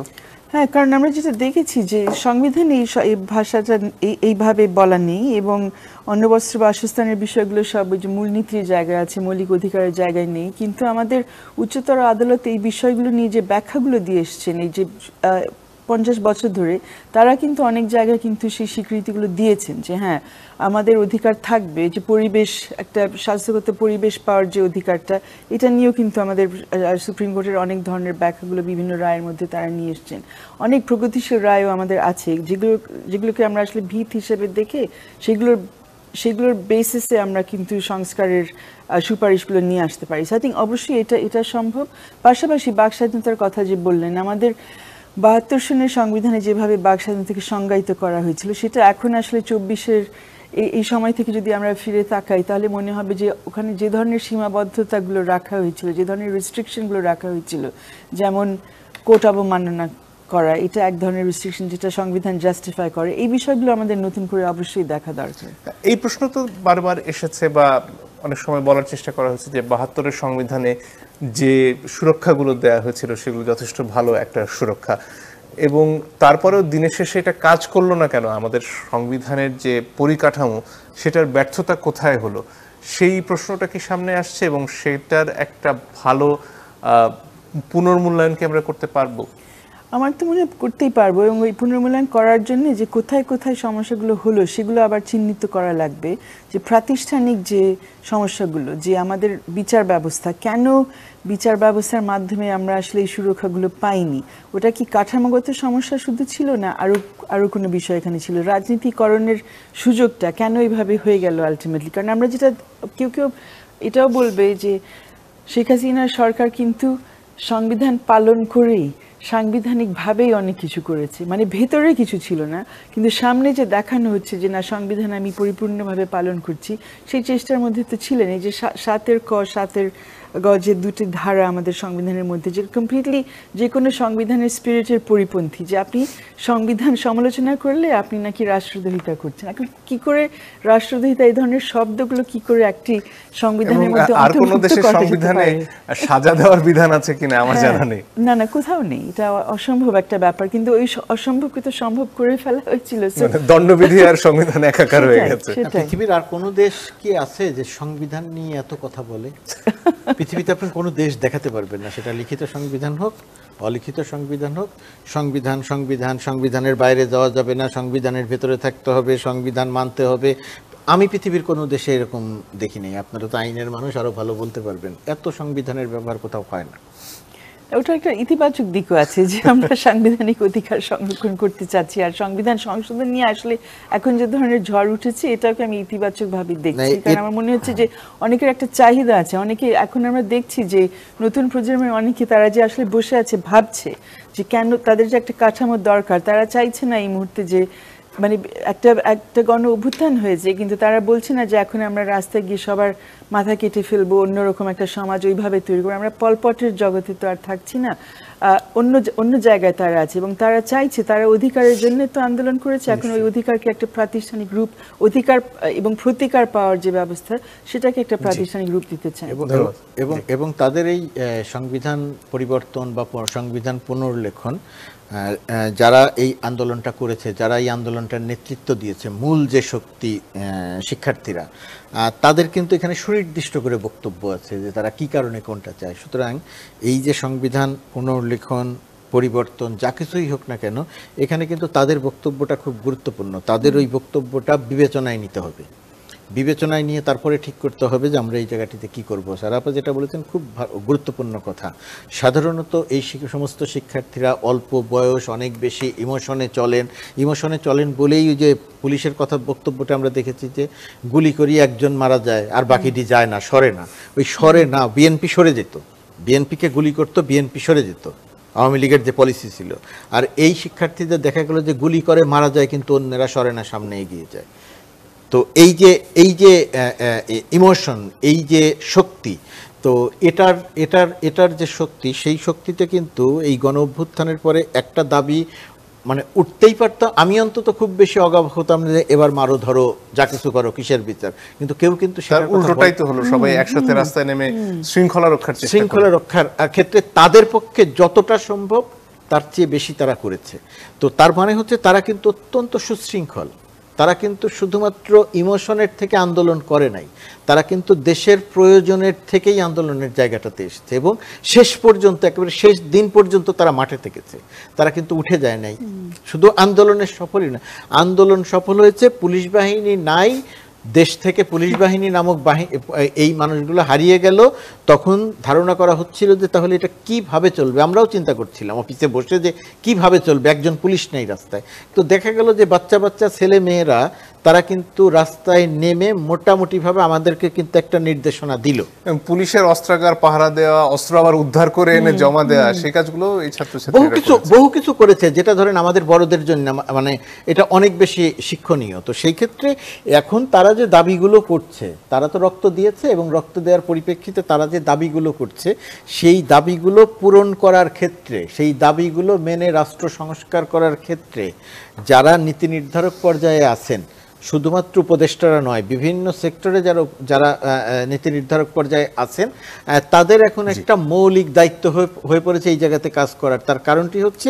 হ্যাঁ, কারণ আমরা যেটা দেখেছি যে সংবিধানে এই ভাষাটা এইভাবে বলা নেই, এবং অন্ন, বস্ত্র, বাসস্থানের বিষয়গুলো সব ওই যে মূলনীতির জায়গায় আছে, মৌলিক অধিকারের জায়গায় নেই। কিন্তু আমাদের উচ্চতর আদালত এই বিষয়গুলো নিয়ে যে ব্যাখ্যাগুলো দিয়ে এসছেন এই যে 50 বছর ধরে, তারা কিন্তু অনেক জায়গায় কিন্তু সেই স্বীকৃতিগুলো দিয়েছেন যে হ্যাঁ, আমাদের অধিকার থাকবে, যে পরিবেশ, একটা স্বাস্থ্যগত পরিবেশ পাওয়ার যে অধিকারটা, এটা নিয়েও কিন্তু আমাদের সুপ্রিম কোর্টের অনেক ধরনের ব্যাখ্যাগুলো বিভিন্ন রায়ের মধ্যে তারা নিয়ে এসছেন। অনেক প্রগতিশীল রায়ও আমাদের আছে যেগুলোকে আমরা আসলে ভিত হিসেবে দেখে সেগুলোর বেসিসে আমরা কিন্তু সংস্কারের সুপারিশগুলো নিয়ে আসতে পারি। আই থিঙ্ক অবশ্যই এটা সম্ভব। পাশাপাশি বাক স্বাধীনতার কথা যে বললেন, আমাদের 72 সনের সংবিধানে যেভাবে বাক স্বাধীনতাকে সংজ্ঞায়িত করা হয়েছিল, সেটা এখন আসলে 24-এর এই সময় থেকে যদি আমরা ফিরে তাকাই, তাহলে মনে হবে যে ওখানে যে ধরনের সীমাবদ্ধতাগুলো রাখা হয়েছিল, যে ধরনের রেস্ট্রিকশনগুলো রাখা হয়েছিল, যেমন কোর্ট অবমাননা করা, এটা এক ধরনের রেস্ট্রিকশন যেটা সংবিধান জাস্টিফাই করে। এই বিষয়গুলো আমাদের নতুন করে অবশ্যই দেখা দরকার। এই প্রশ্ন তো বারবার এসেছে বা অনেক সময় বলার চেষ্টা করা হয়েছে যে 72-এর সংবিধানে যে সুরক্ষাগুলো দেওয়া হয়েছিল সেগুলো যথেষ্ট ভালো একটা সুরক্ষা, এবং তারপরেও দিনের শেষে এটা কাজ করলো না কেন? আমাদের সংবিধানের যে পরিকাঠামো, সেটার ব্যর্থতা কোথায় হলো? সেই প্রশ্নটা কি সামনে আসছে, এবং সেটার একটা ভালো পুনর্মূল্যায়ন কি আমরা করতে পারবো? আমার তো মনে হয় করতেই পারবো, এবং ওই পুনর্মূল্যায়ন করার জন্য যে কোথায় কোথায় সমস্যাগুলো হলো সেগুলো আবার চিহ্নিত করা লাগবে। যে প্রাতিষ্ঠানিক যে সমস্যাগুলো, যে আমাদের বিচার ব্যবস্থা, কেন বিচার ব্যবস্থার মাধ্যমে আমরা আসলে এই সুরক্ষাগুলো পাইনি, ওটা কি কাঠামোগত সমস্যা শুধু ছিল না আরও কোনো বিষয় এখানে ছিল? রাজনীতিকরণের সুযোগটা কেন এইভাবে হয়ে গেল আলটিমেটলি? কারণ আমরা যেটা কেউ এটাও বলবে যে শেখ হাসিনার সরকার কিন্তু সংবিধান পালন করেই সাংবিধানিকভাবেই অনেক কিছু করেছে, মানে ভেতরে কিছু ছিল না, কিন্তু সামনে যে দেখানো হচ্ছে যে না, সংবিধান আমি পরিপূর্ণভাবে পালন করছি, সেই চেষ্টার মধ্যে তো ছিলেন। এই যে 7-এর ক 7-এর গ যে দুটি ধারা আমাদের সংবিধানের মধ্যে, যে কমপ্লিটলি যে কোনো সংবিধানের স্পিরিটের পরিপন্থী, যে আপনি সংবিধান সমালোচনা করলে আপনি নাকি রাষ্ট্রদ্রোহিতা করছেন। এখন কি করে রাষ্ট্রদ্রোহিতা, এই ধরনের শব্দগুলো কি করে একটি সংবিধানের মধ্যে আর কোন দেশের সংবিধানে সাজা দেওয়ার বিধান আছে কিনা আমার জানা নেই। না, কোথাও নেই। এটা অসম্ভব একটা ব্যাপার, কিন্তু ওই অসম্ভবকে তো সম্ভব করে ফেলা হয়েছিল। দণ্ডবিধি আর সংবিধান একাকার হয়ে গেছে। পৃথিবীর আর কোন দেশ কি আছে যে সংবিধান নিয়ে এত কথা বলে? পৃথিবীতে আপনি কোনো দেশ দেখাতে পারবেন না, সেটা লিখিত সংবিধান হোক, অলিখিত সংবিধান হোক। সংবিধানের বাইরে যাওয়া যাবে না, সংবিধানের ভেতরে থাকতে হবে, সংবিধান মানতে হবে। আমি পৃথিবীর কোনো দেশে এরকম দেখি নাই। আপনারা তো আইনের মানুষ, আরো ভালো বলতে পারবেন। এত সংবিধানের ব্যবহার কোথাও হয় না। ওটা একটা ইতিবাচক দিকও আছে যে আমরা সাংবিধানিক অধিকার সংরক্ষণ করতে চাচ্ছি, আর সংবিধান সংশোধন নিয়ে আসলে এখন যে ধরনের ঝড় উঠেছে, এটাকে আমি ইতিবাচক ভাবে দেখছি। কারণ আমার মনে হচ্ছে যে অনেকের একটা চাহিদা আছে। অনেকে এখন আমরা দেখছি যে নতুন প্রজন্মের অনেকে, তারা যে আসলে বসে আছে ভাবছে যে কেন তাদের যে একটা কাঠামোর দরকার, তারা চাইছে না এই মুহূর্তে যে মানে একটা গণ অভ্যুত্থান হয়েছে, কিন্তু তারা বলছে না যে এখন আমরা রাস্তায় গিয়ে সবার মাথা কেটে ফেলবো, অন্যরকম একটা সমাজ ওইভাবে তৈরি করবো। আমরা পলপটের জগতে তো আর থাকছি না, অন্য জায়গায় তারা আছে, এবং তারা চাইছে, তারা অধিকারের জন্য তো আন্দোলন করেছে, এখন ওই অধিকারকে একটা প্রাতিষ্ঠানিক রূপ, অধিকার এবং প্রতিকার পাওয়ার যে ব্যবস্থা, সেটাকে একটা প্রাতিষ্ঠানিক রূপ দিতে চায়। এবং তাদের এই সংবিধান পরিবর্তন বা সংবিধান পুনর্লেখন, যারা এই আন্দোলনটা করেছে, যারা এই আন্দোলনটার নেতৃত্ব দিয়েছে, মূল যে শক্তি শিক্ষার্থীরা, তাদের কিন্তু এখানে সুনির্দিষ্ট করে বক্তব্য আছে যে তারা কি কারণে কোনটা চায়। সুতরাং এই যে সংবিধান পুনর্লেখন, পরিবর্তন, যা কিছুই হোক না কেন, এখানে কিন্তু তাদের বক্তব্যটা খুব গুরুত্বপূর্ণ। তাদের ওই বক্তব্যটা বিবেচনায় নিতে হবে, বিবেচনায় নিয়ে তারপরে ঠিক করতে হবে যে আমরা এই জায়গাটিতে কি করব। স্যার আপনি যেটা বলেছেন খুব গুরুত্বপূর্ণ কথা। সাধারণত এই সমস্ত শিক্ষার্থীরা অল্প বয়স, অনেক বেশি ইমোশনে চলেন বলেই যে পুলিশের কথা বক্তব্যটা আমরা দেখেছি যে গুলি করি একজন মারা যায় আর বাকিটি যায় না, সরে না। ওই সরে না, বিএনপি সরে যেত, বিএনপিকে গুলি করতো, বিএনপি সরে যেত, আওয়ামী লীগের যে পলিসি ছিল। আর এই শিক্ষার্থীদের দেখা গেল যে গুলি করে মারা যায়, কিন্তু অন্যরা সরে না, সামনে এগিয়ে যায়। তো এই যে ইমোশন, এই যে শক্তি, তো এটার এটার এটার যে শক্তি, সেই শক্তিতে কিন্তু এই গণ অভ্যুত্থানের পরে একটা দাবি মানে উঠতেই পারতো। আমি অন্তত খুব বেশি অগাব হতাম যে এবার মারো ধরো যা কিছু করো কিসের বিচার, কিন্তু কেউ কিন্তু উল্টোটাই তো হলো, সবাই একসাথে রাস্তায় নেমে শৃঙ্খলা রক্ষার ক্ষেত্রে তাদের পক্ষে যতটা সম্ভব তার চেয়ে বেশি তারা করেছে। তো তার মানে হচ্ছে তারা কিন্তু অত্যন্ত সুশৃঙ্খল, তারা কিন্তু শুধুমাত্র ইমোশনের থেকে আন্দোলন করে নাই, তারা কিন্তু দেশের প্রয়োজনের থেকেই আন্দোলনের জায়গাটাতে এসেছে এবং শেষ পর্যন্ত একেবারে শেষ দিন পর্যন্ত তারা মাঠে থেকেছে, তারা কিন্তু উঠে যায় নাই। শুধু আন্দোলনের সফলই না, আন্দোলন সফল হয়েছে, পুলিশ বাহিনী নাই, দেশ থেকে পুলিশ বাহিনী নামক এই মানুষগুলো হারিয়ে গেল। তখন ধারণা করা হচ্ছিল যে তাহলে এটা কিভাবে চলবে, আমরাও চিন্তা করছিলাম অফিসে বসে যে কিভাবে চলবে, একজন পুলিশ নেই রাস্তায়। তো দেখা গেল যে বাচ্চা বাচ্চা ছেলে মেয়েরা তারা কিন্তু রাস্তায় নেমে মোটামুটিভাবে আমাদেরকে কিন্তু একটা নির্দেশনা দিল। পুলিশের অস্ত্রাগার পাহারা দেওয়া, অস্ত্র আবার উদ্ধার করে এনে জমা দেওয়া, সেই কাজগুলো এই বহু কিছু করেছে, যেটা ধরেন আমাদের বড়দের জন্য মানে এটা অনেক বেশি শিক্ষণীয়। তো সেই ক্ষেত্রে এখন তারা যে দাবিগুলো করছে, তারা তো রক্ত দিয়েছে এবং রক্ত দেওয়ার পরিপ্রেক্ষিতে তারা যে দাবিগুলো করছে, সেই দাবিগুলো পূরণ করার ক্ষেত্রে, সেই দাবিগুলো মেনে রাষ্ট্র সংস্কার করার ক্ষেত্রে যারা নীতি নির্ধারক পর্যায়ে আছেন, শুধুমাত্র উপদেষ্টারা নয়, বিভিন্ন সেক্টরে যারা নীতি নির্ধারক পর্যায়ে আছেন, তাদের এখন একটা মৌলিক দায়িত্ব হয়ে পড়েছে এই জায়গাতে কাজ করার। তার কারণটি হচ্ছে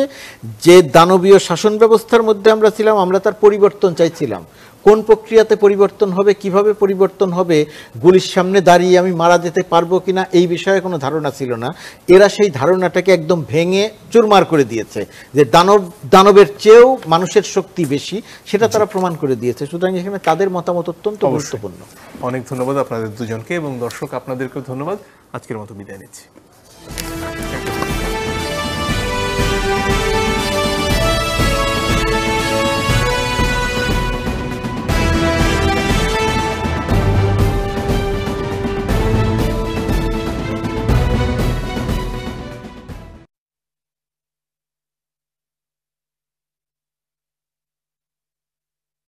যে দানবীয় শাসন ব্যবস্থার মধ্যে আমরা ছিলাম, আমরা তার পরিবর্তন চাইছিলাম। কোন প্রক্রিয়াতে পরিবর্তন হবে, কিভাবে পরিবর্তন হবে, গুলির সামনে দাঁড়িয়ে আমি মারা যেতে পারবো কিনা, এই বিষয়ে কোনো ধারণা ছিল না। এরা সেই ধারণাটাকে একদম ভেঙে চুরমার করে দিয়েছে যে দানবের চেয়েও মানুষের শক্তি বেশি, সেটা তারা প্রমাণ করে দিয়েছে। সুতরাং এখানে তাদের মতামত অত্যন্ত গুরুত্বপূর্ণ। অনেক ধন্যবাদ আপনাদের দুজনকে এবং দর্শক আপনাদেরকেও ধন্যবাদ। আজকের মতো বিদায় নিচ্ছি।